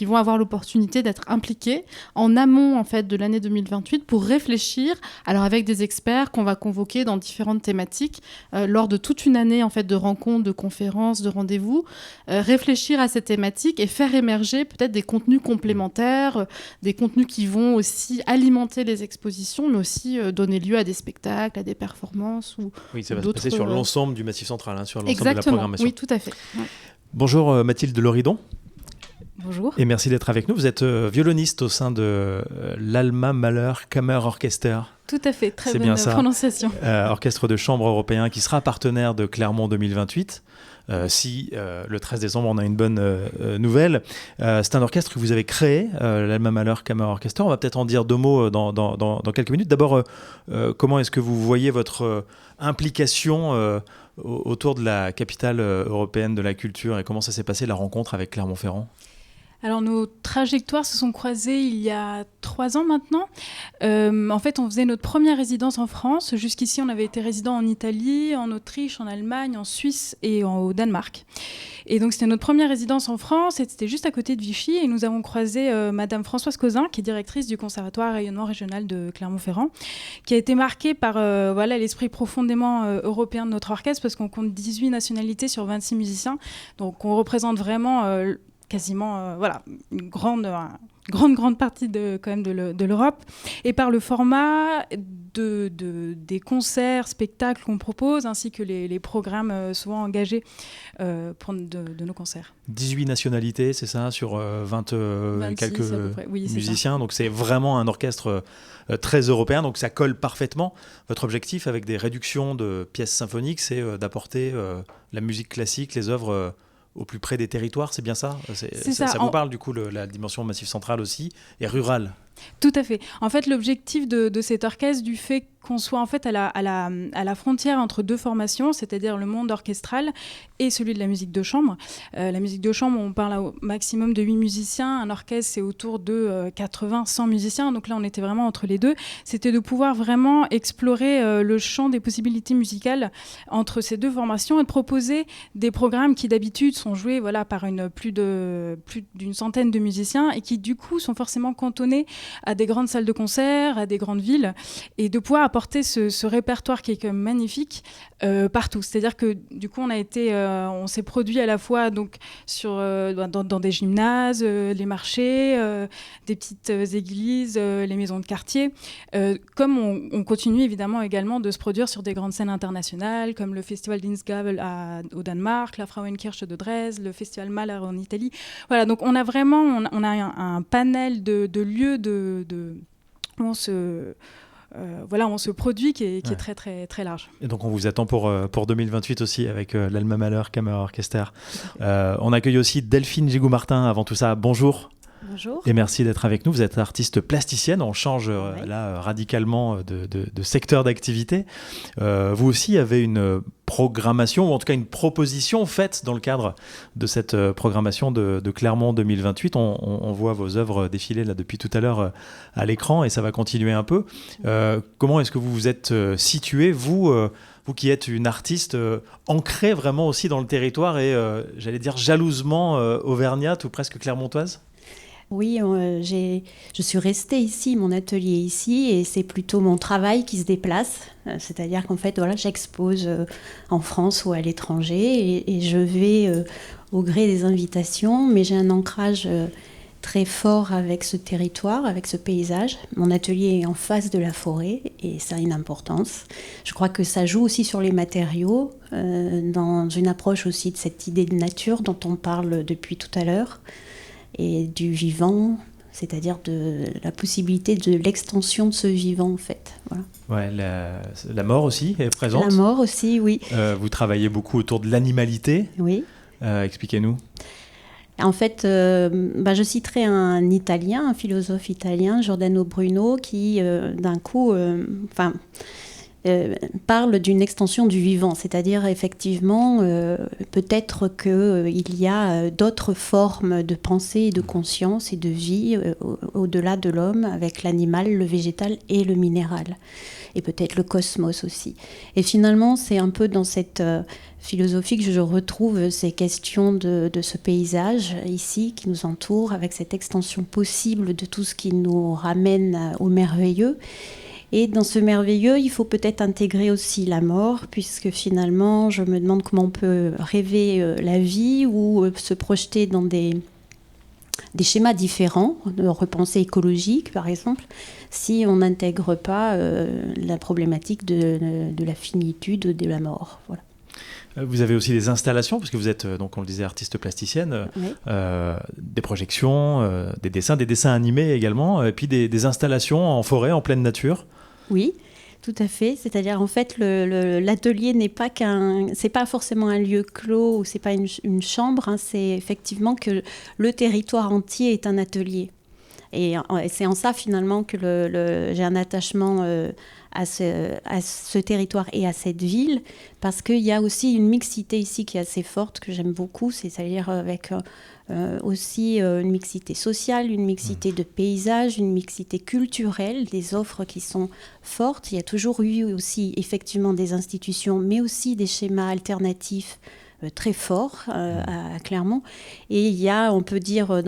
vont avoir l'opportunité d'être impliqués en amont en fait de l'année 2028 pour réfléchir, alors avec des experts qu'on va convoquer dans différentes thématiques lors de toute une année en fait de rencontres, de conférences, de rendez-vous, réfléchir à ces thématiques et faire émerger peut-être des contenus complémentaires, des contenus qui vont aussi alimenter les expositions, mais aussi donner lieu à des spectacles, à des performances Oui, ça va se passer sur l'ensemble du Massif central, sur l'ensemble Exactement. de la programmation. Oui, tout à fait. Ouais. Bonjour Mathilde Loridon. Bonjour. Et merci d'être avec nous. Vous êtes violoniste au sein de l'Alma Mahler Kammerorchester. Tout à fait, très C'est bonne bien ça. prononciation. Orchestre de chambre européen qui sera partenaire de Clermont 2028. Si le 13 décembre on a une bonne nouvelle. C'est un orchestre que vous avez créé, l'Alma Mahler Kammerorchester. On va peut-être en dire deux mots dans quelques minutes. D'abord, comment est-ce que vous voyez votre implication autour de la capitale européenne de la culture et comment ça s'est passé la rencontre avec Clermont-Ferrand ? Alors nos trajectoires se sont croisées il y a 3 ans maintenant. En fait, on faisait notre première résidence en France. Jusqu'ici, on avait été résident en Italie, en Autriche, en Allemagne, en Suisse et au Danemark. Et donc, c'était notre première résidence en France et c'était juste à côté de Vichy. Et nous avons croisé Madame Françoise Causin, qui est directrice du Conservatoire rayonnement régional de Clermont-Ferrand, qui a été marquée par l'esprit profondément européen de notre orchestre parce qu'on compte 18 nationalités sur 26 musiciens. Donc, on représente vraiment... quasiment une grande partie de l'Europe, et par le format des concerts, spectacles qu'on propose, ainsi que les programmes souvent engagés de nos concerts. 18 nationalités, c'est ça, sur 20 quelques musiciens, donc c'est vraiment un orchestre très européen, donc ça colle parfaitement. Votre objectif avec des réductions de pièces symphoniques, c'est d'apporter la musique classique, les œuvres au plus près des territoires, c'est bien ça ? Ça vous parle du coup, la dimension Massif central aussi, et rurale ? Tout à fait. En fait, l'objectif de cet orchestre, du fait qu'on soit en fait à la frontière entre deux formations, c'est-à-dire le monde orchestral et celui de la musique de chambre. La musique de chambre, on parle au maximum de 8 musiciens. Un orchestre, c'est autour de 80-100 musiciens. Donc là, on était vraiment entre les deux. C'était de pouvoir vraiment explorer le champ des possibilités musicales entre ces deux formations et de proposer des programmes qui d'habitude sont joués par plus d'une centaine de musiciens et qui du coup sont forcément cantonnés à des grandes salles de concert, à des grandes villes, et de pouvoir apporter ce répertoire qui est quand même magnifique partout. C'est-à-dire que du coup, on s'est produit à la fois donc dans des gymnases, les marchés, des petites églises, les maisons de quartier, comme on continue évidemment également de se produire sur des grandes scènes internationales, comme le Festival d'Innsgavl au Danemark, la Frauenkirche de Dresde, le Festival Mahler en Italie. Voilà, donc on a vraiment un panel de lieux où on se produit qui est très, très, très large. Et donc on vous attend pour 2028 aussi avec l'Alma Mahler Kammerorchester. On accueille aussi Delphine Gigou-Martin avant tout ça. Bonjour. Bonjour. Et merci d'être avec nous. Vous êtes artiste plasticienne. On change radicalement de secteur d'activité. Vous aussi avez une programmation, ou en tout cas une proposition faite dans le cadre de cette programmation de Clermont 2028. On voit vos œuvres défiler là depuis tout à l'heure à l'écran et ça va continuer un peu. Comment est-ce que vous vous êtes situé, vous qui êtes une artiste ancrée vraiment aussi dans le territoire et, j'allais dire, jalousement auvergnate ou presque clermontoise ? Oui, je suis restée ici, mon atelier est ici, et c'est plutôt mon travail qui se déplace. C'est-à-dire qu'en fait, voilà, j'expose en France ou à l'étranger, et je vais au gré des invitations, mais j'ai un ancrage très fort avec ce territoire, avec ce paysage. Mon atelier est en face de la forêt, et ça a une importance. Je crois que ça joue aussi sur les matériaux, dans une approche aussi de cette idée de nature dont on parle depuis tout à l'heure, et du vivant, c'est-à-dire de la possibilité de l'extension de ce vivant, en fait. Voilà. Ouais, la mort aussi est présente. La mort aussi, oui. Vous travaillez beaucoup autour de l'animalité. Oui. Expliquez-nous. En fait, je citerai un Italien, un philosophe italien, Giordano Bruno, qui, d'un coup, parle d'une extension du vivant, c'est-à-dire effectivement peut-être qu'il y a d'autres formes de pensée et de conscience et de vie au-delà de l'homme, avec l'animal, le végétal et le minéral, et peut-être le cosmos aussi. Et finalement, c'est un peu dans cette philosophie que je retrouve ces questions de ce paysage ici qui nous entoure, avec cette extension possible de tout ce qui nous ramène au merveilleux. Et dans ce merveilleux, il faut peut-être intégrer aussi la mort, puisque finalement, je me demande comment on peut rêver la vie ou se projeter dans des schémas différents, de repensée écologique par exemple, si on n'intègre pas la problématique de la finitude de la mort. Voilà. Vous avez aussi des installations, parce que vous êtes, donc on le disait, artiste plasticienne, oui. Des projections, des dessins animés également, et puis des installations en forêt, en pleine nature. Oui, tout à fait. C'est-à-dire, en fait, l'atelier n'est pas c'est pas forcément un lieu clos ou c'est pas une chambre. Hein, c'est effectivement que le territoire entier est un atelier. Et c'est en ça, finalement, que j'ai un attachement à ce territoire et à cette ville, parce qu'il y a aussi une mixité ici qui est assez forte, que j'aime beaucoup, c'est-à-dire avec aussi une mixité sociale, une mixité de paysages, une mixité culturelle, des offres qui sont fortes. Il y a toujours eu aussi effectivement des institutions, mais aussi des schémas alternatifs très forts à Clermont. Et il y a, on peut dire,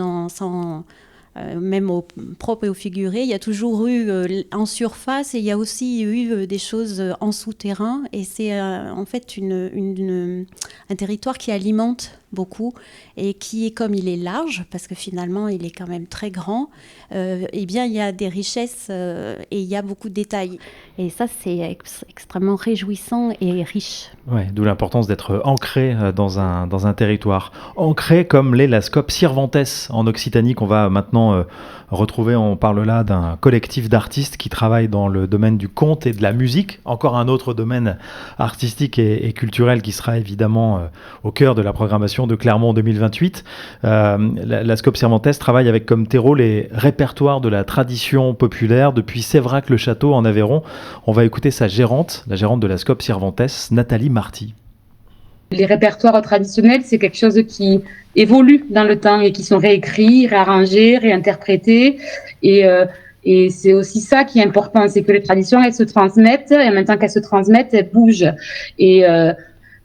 même au propre et au figuré, il y a toujours eu en surface et il y a aussi eu des choses en souterrain. Et c'est en fait un territoire qui alimente beaucoup et qui, comme il est large, parce que finalement il est quand même très grand, eh bien il y a des richesses et il y a beaucoup de détails. Et ça, c'est extrêmement réjouissant et riche. Ouais, d'où l'importance d'être ancré dans un territoire. Ancré comme l'est la Scope Cervantes en Occitanie, qu'on va maintenant retrouver. On parle là d'un collectif d'artistes qui travaillent dans le domaine du conte et de la musique. Encore un autre domaine artistique et culturel qui sera évidemment au cœur de la programmation de Clermont 2028. La Scope Cervantes travaille avec comme terreau les répertoires de la tradition populaire depuis Séverac-le-Château en Aveyron. On va écouter sa gérante, la gérante de la Scope Cervantes, Nathalie Marty. Les répertoires traditionnels, c'est quelque chose qui évolue dans le temps et qui sont réécrits, réarrangés, réinterprétés. Et c'est aussi ça qui est important, c'est que les traditions, elles se transmettent, et en même temps qu'elles se transmettent, elles bougent. Et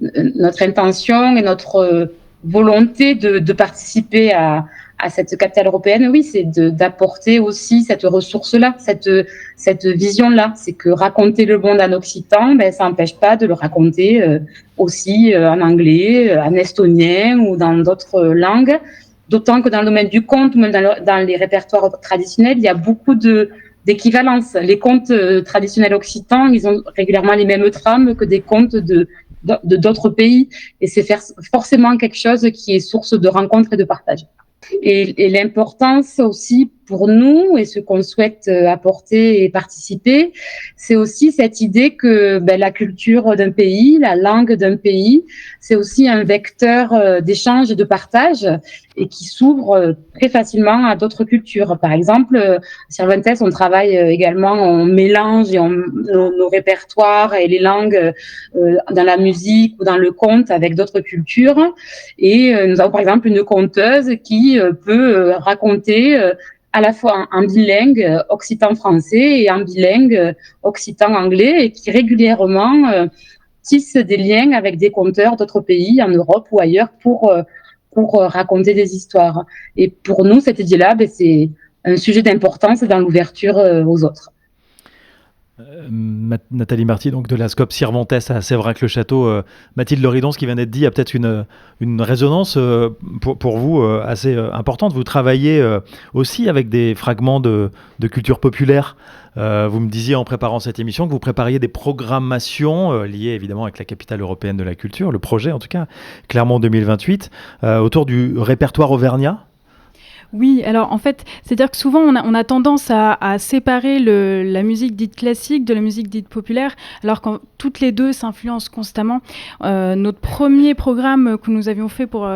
notre intention et notre volonté de participer à cette capitale européenne, oui, c'est d'apporter aussi cette ressource-là, cette vision-là. C'est que raconter le monde en occitan, ça n'empêche pas de le raconter aussi en anglais, en estonien ou dans d'autres langues. D'autant que dans le domaine du conte, même dans les répertoires traditionnels, il y a beaucoup d'équivalence. Les contes traditionnels occitans, ils ont régulièrement les mêmes trames que des contes de d'autres pays. Et c'est forcément quelque chose qui est source de rencontres et de partage. Et l'importance aussi pour nous, et ce qu'on souhaite apporter et participer, c'est aussi cette idée que la culture d'un pays, la langue d'un pays, c'est aussi un vecteur d'échange et de partage et qui s'ouvre très facilement à d'autres cultures. Par exemple, à Cervantes, on travaille également, on mélange nos répertoires et les langues dans la musique ou dans le conte avec d'autres cultures. Et nous avons par exemple une conteuse qui peut raconter à la fois en bilingue occitan-français et en bilingue occitan-anglais et qui régulièrement tisse des liens avec des conteurs d'autres pays en Europe ou ailleurs pour pour raconter des histoires. Et pour nous, cette idée-là, c'est un sujet d'importance dans l'ouverture aux autres. Nathalie Marty, donc de la SCOP Cervantes à Séverac-le-Château, Mathilde Loridon, ce qui vient d'être dit a peut-être une résonance pour vous assez importante. Vous travaillez aussi avec des fragments de culture populaire. Vous me disiez en préparant cette émission que vous prépariez des programmations liées évidemment avec la capitale européenne de la culture, le projet en tout cas, Clermont 2028, autour du répertoire auvergnat. Oui, alors en fait, c'est-à-dire que souvent on a tendance à séparer la musique dite classique de la musique dite populaire, alors que toutes les deux s'influencent constamment. Notre premier programme que nous avions fait pour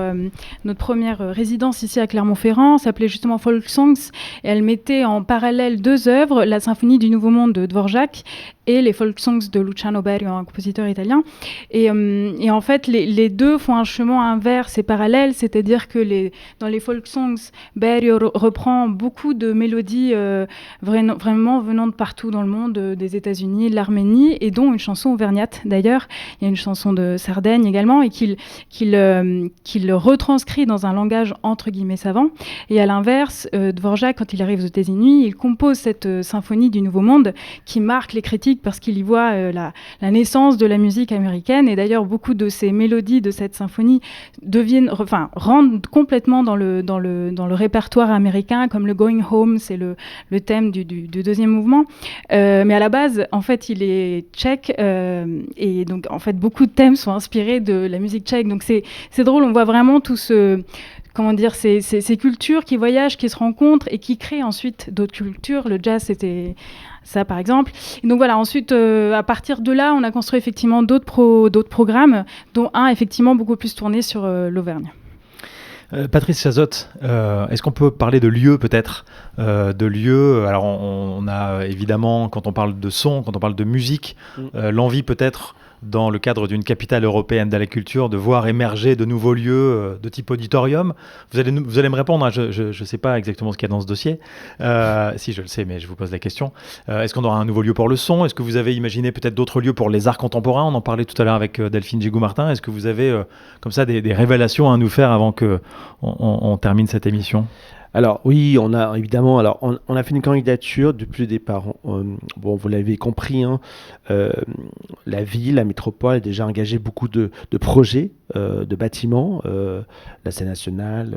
notre première résidence ici à Clermont-Ferrand s'appelait justement Folk Songs, et elle mettait en parallèle deux œuvres, la Symphonie du Nouveau Monde de Dvorak et les folk songs de Luciano Berio, un compositeur italien. Et en fait, les deux font un chemin inverse et parallèle, c'est-à-dire que dans les folk songs, Berio reprend beaucoup de mélodies vraiment venant de partout dans le monde, des États-Unis, de l'Arménie, et dont une chanson auvergnate d'ailleurs. Il y a une chanson de Sardaigne également, et qu'il retranscrit dans un langage entre guillemets savant. Et à l'inverse, Dvorak, quand il arrive aux États-Unis, il compose cette symphonie du Nouveau Monde qui marque les critiques parce qu'il y voit la naissance de la musique américaine. Et d'ailleurs, beaucoup de ces mélodies de cette symphonie rentrent complètement dans le répertoire américain, comme le Going Home, c'est le thème du deuxième mouvement. Mais à la base, en fait, il est tchèque, et donc en fait, beaucoup de thèmes sont inspirés de la musique tchèque. Donc c'est drôle, on voit vraiment tout ce... Comment dire, ces cultures qui voyagent, qui se rencontrent et qui créent ensuite d'autres cultures. Le jazz, c'était ça, par exemple. Et donc voilà, ensuite, à partir de là, on a construit effectivement d'autres programmes, dont un effectivement beaucoup plus tourné sur l'Auvergne. Patrice Chazotte, est-ce qu'on peut parler de lieux peut-être de lieux? Alors on a évidemment, quand on parle de son, quand on parle de musique, l'envie peut-être dans le cadre d'une capitale européenne de la culture, de voir émerger de nouveaux lieux de type auditorium. Vous allez me répondre, hein, je ne sais pas exactement ce qu'il y a dans ce dossier. Si, je le sais, mais je vous pose la question. Est-ce qu'on aura un nouveau lieu pour le son? Est-ce que vous avez imaginé peut-être d'autres lieux pour les arts contemporains? On en parlait tout à l'heure avec Delphine Gigou-Martin. Est-ce que vous avez comme ça des révélations à nous faire avant qu'on termine cette émission? Alors oui, on a évidemment, on a fait une candidature depuis le départ. Bon, vous l'avez compris, hein, la ville, la métropole a déjà engagé beaucoup de projets, de bâtiments, la scène nationale,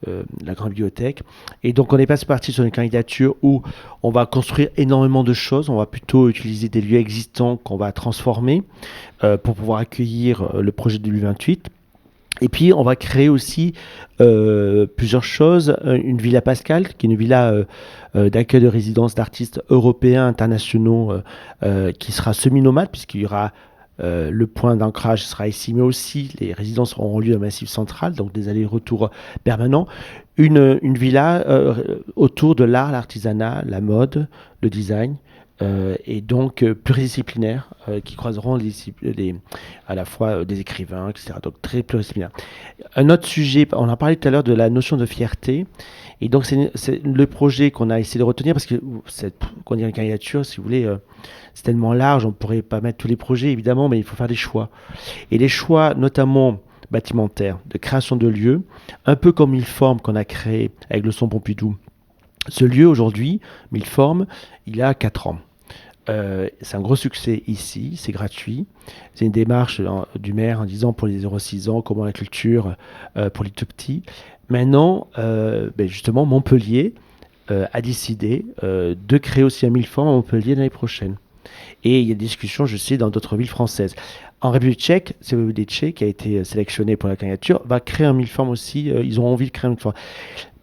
la grande bibliothèque. Et donc on n'est pas parti sur une candidature où on va construire énormément de choses. On va plutôt utiliser des lieux existants qu'on va transformer pour pouvoir accueillir le projet de 2028. Et puis, on va créer aussi plusieurs choses. Une Villa Pascal, qui est une villa d'accueil de résidence d'artistes européens, internationaux, qui sera semi-nomade, puisqu'il y aura le point d'ancrage sera ici, mais aussi les résidences auront lieu au Massif Central, donc des allers-retours permanents. Une villa autour de l'art, l'artisanat, la mode, le design, et donc pluridisciplinaires qui croiseront à la fois des écrivains, etc. Donc très pluridisciplinaire. Un autre sujet, on a parlé tout à l'heure de la notion de fierté, et donc c'est le projet qu'on a essayé de retenir, parce que quand il y a une candidature, si vous voulez, c'est tellement large, on ne pourrait pas mettre tous les projets évidemment, mais il faut faire des choix. Et les choix notamment bâtimentaires, de création de lieux, un peu comme Milleforme qu'on a créé avec le Son Pompidou. Ce lieu aujourd'hui, Milleforme, il a 4 ans. C'est un gros succès ici, c'est gratuit. C'est une démarche du maire en disant pour les 0-6 ans, comment la culture pour les tout petits. Maintenant, justement, Montpellier a décidé de créer aussi un Milleforme à Montpellier l'année prochaine. Et il y a des discussions, je sais, dans d'autres villes françaises. En République tchèque, Severodvice, qui a été sélectionné pour la candidature, va créer un Milleforme aussi. Ils ont envie de créer un Milleforme.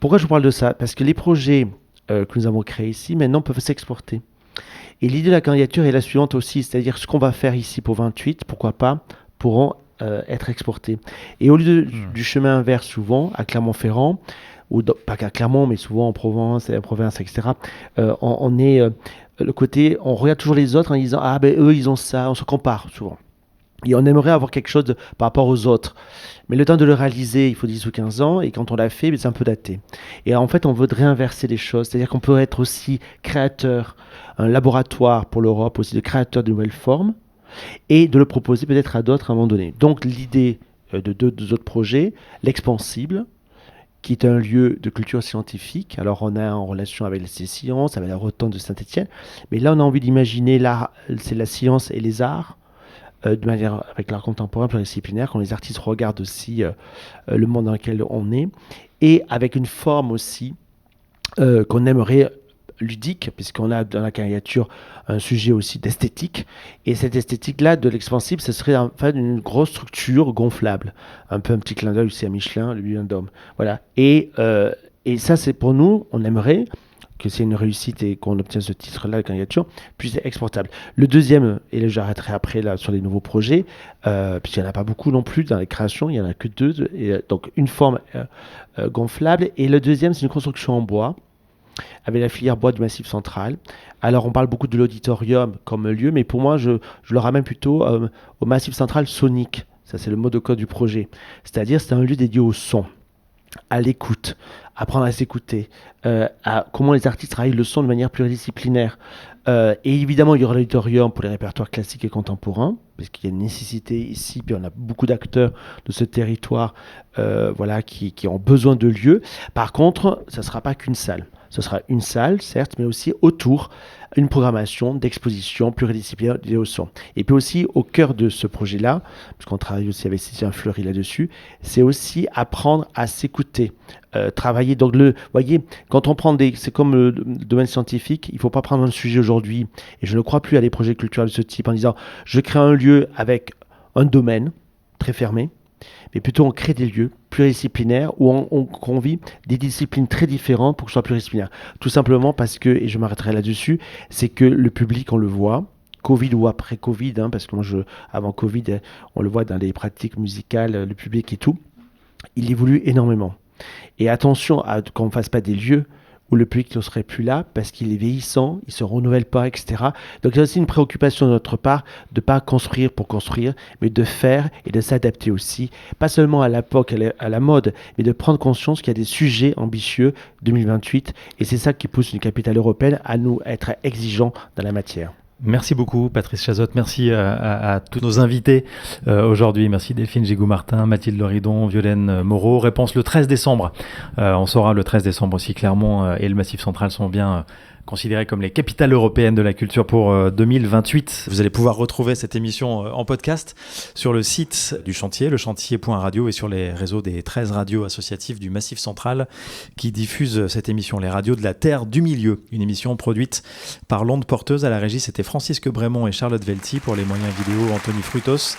Pourquoi je vous parle de ça? Parce que les projets que nous avons créés ici, maintenant, peuvent s'exporter. Et l'idée de la candidature est la suivante aussi, c'est-à-dire ce qu'on va faire ici pour 28, pourquoi pas, pourront être exportés. Et au lieu du chemin inverse, souvent, à Clermont-Ferrand, ou pas qu'à Clermont, mais souvent en Provence, etc., on est le côté, on regarde toujours les autres en disant « Ah, ben eux, ils ont ça », on se compare souvent. Et on aimerait avoir quelque chose par rapport aux autres. Mais le temps de le réaliser, il faut 10 ou 15 ans, et quand on l'a fait, c'est un peu daté. Et en fait, on voudrait inverser les choses, c'est-à-dire qu'on peut être aussi créateur, un laboratoire pour l'Europe, aussi de créateur de nouvelles formes, et de le proposer peut-être à d'autres à un moment donné. Donc l'idée de deux autres projets, l'Expansible, qui est un lieu de culture scientifique. Alors on est en relation avec les sciences, avec la Rotonde de Saint-Étienne, mais là on a envie d'imaginer l'art, c'est la science et les arts, de manière avec l'art contemporain pluridisciplinaire, quand les artistes regardent aussi le monde dans lequel on est, et avec une forme aussi qu'on aimerait ludique, puisqu'on a dans la caricature un sujet aussi d'esthétique, et cette esthétique-là de l'Expansible, ce serait en fait une grosse structure gonflable, un peu un petit clin d'œil aussi à Michelin, le Lion d'Homme, voilà, et ça c'est pour nous, on aimerait que c'est une réussite et qu'on obtient ce titre-là, la caricature, puis c'est exportable. Le deuxième, et là j'arrêterai après là sur les nouveaux projets, puisqu'il n'y en a pas beaucoup non plus dans les créations, il n'y en a que 2, et, donc une forme gonflable, et le deuxième c'est une construction en bois, avec la filière bois du Massif Central. Alors on parle beaucoup de l'auditorium comme lieu, mais pour moi je le ramène plutôt au Massif Central sonique, ça c'est le mot de code du projet, c'est-à-dire c'est un lieu dédié au son, à l'écoute, apprendre à s'écouter, à comment les artistes travaillent le son de manière pluridisciplinaire. Et évidemment, il y aura l'auditorium pour les répertoires classiques et contemporains, parce qu'il y a une nécessité ici, puis on a beaucoup d'acteurs de ce territoire voilà, qui ont besoin de lieux. Par contre, ça ne sera pas qu'une salle. Ce sera une salle, certes, mais aussi autour, une programmation d'exposition pluridisciplinaire dédiée au son. Et puis aussi, au cœur de ce projet-là, parce qu'on travaille aussi avec Cécile Fleury là-dessus, c'est aussi apprendre à s'écouter, travailler. Donc, vous voyez, quand on prend c'est comme le domaine scientifique, il ne faut pas prendre un sujet aujourd'hui, et je ne crois plus à des projets culturels de ce type, en disant, je crée un lieu avec un domaine très fermé, mais plutôt on crée des lieux pluridisciplinaires où on convie des disciplines très différentes pour que ce soit pluridisciplinaire. Tout simplement parce que, et je m'arrêterai là-dessus, c'est que le public, on le voit, Covid ou après Covid, hein, parce que moi, avant Covid, on le voit dans les pratiques musicales, le public et tout, il évolue énormément. Et attention qu'on ne fasse pas des lieux où le public ne serait plus là parce qu'il est vieillissant, il ne se renouvelle pas, etc. Donc il y a aussi une préoccupation de notre part de ne pas construire pour construire, mais de faire et de s'adapter aussi, pas seulement à l'époque, à la mode, mais de prendre conscience qu'il y a des sujets ambitieux 2028, et c'est ça qui pousse une capitale européenne à nous être exigeants dans la matière. Merci beaucoup Patrice Chazotte, merci à tous nos invités aujourd'hui, merci Delphine Gégou-Martin, Mathilde Loridon, Violaine Moreau. Réponse le 13 décembre, on saura le 13 décembre si Clermont et le Massif Central sont bien considérées comme les capitales européennes de la culture pour 2028. Vous allez pouvoir retrouver cette émission en podcast sur le site du chantier, lechantier.radio, et sur les réseaux des 13 radios associatives du Massif Central qui diffusent cette émission, les radios de la Terre du Milieu, une émission produite par l'Onde Porteuse. À la régie, c'était Francisque Brémond et Charlotte Velti. Pour les moyens vidéo, Anthony Frutos.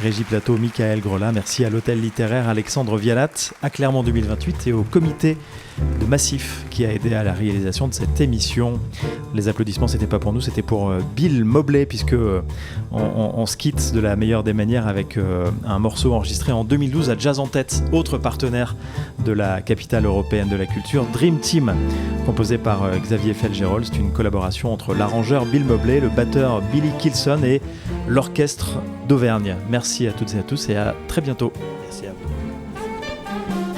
Régie plateau, Michael Grelin. Merci à l'hôtel littéraire Alexandre Vialat, à Clermont 2028 et au comité de Massif qui a aidé à la réalisation de cette émission. Les applaudissements, c'était pas pour nous, c'était pour Bill Mobley, puisque on se quitte de la meilleure des manières avec un morceau enregistré en 2012 à Jazz en Tête, autre partenaire de la capitale européenne de la culture, Dream Team, composé par Xavier Felgerol. C'est une collaboration entre l'arrangeur Bill Mobley, le batteur Billy Kilson et l'orchestre d'Auvergne. Merci à toutes et à tous et à très bientôt. Merci à vous.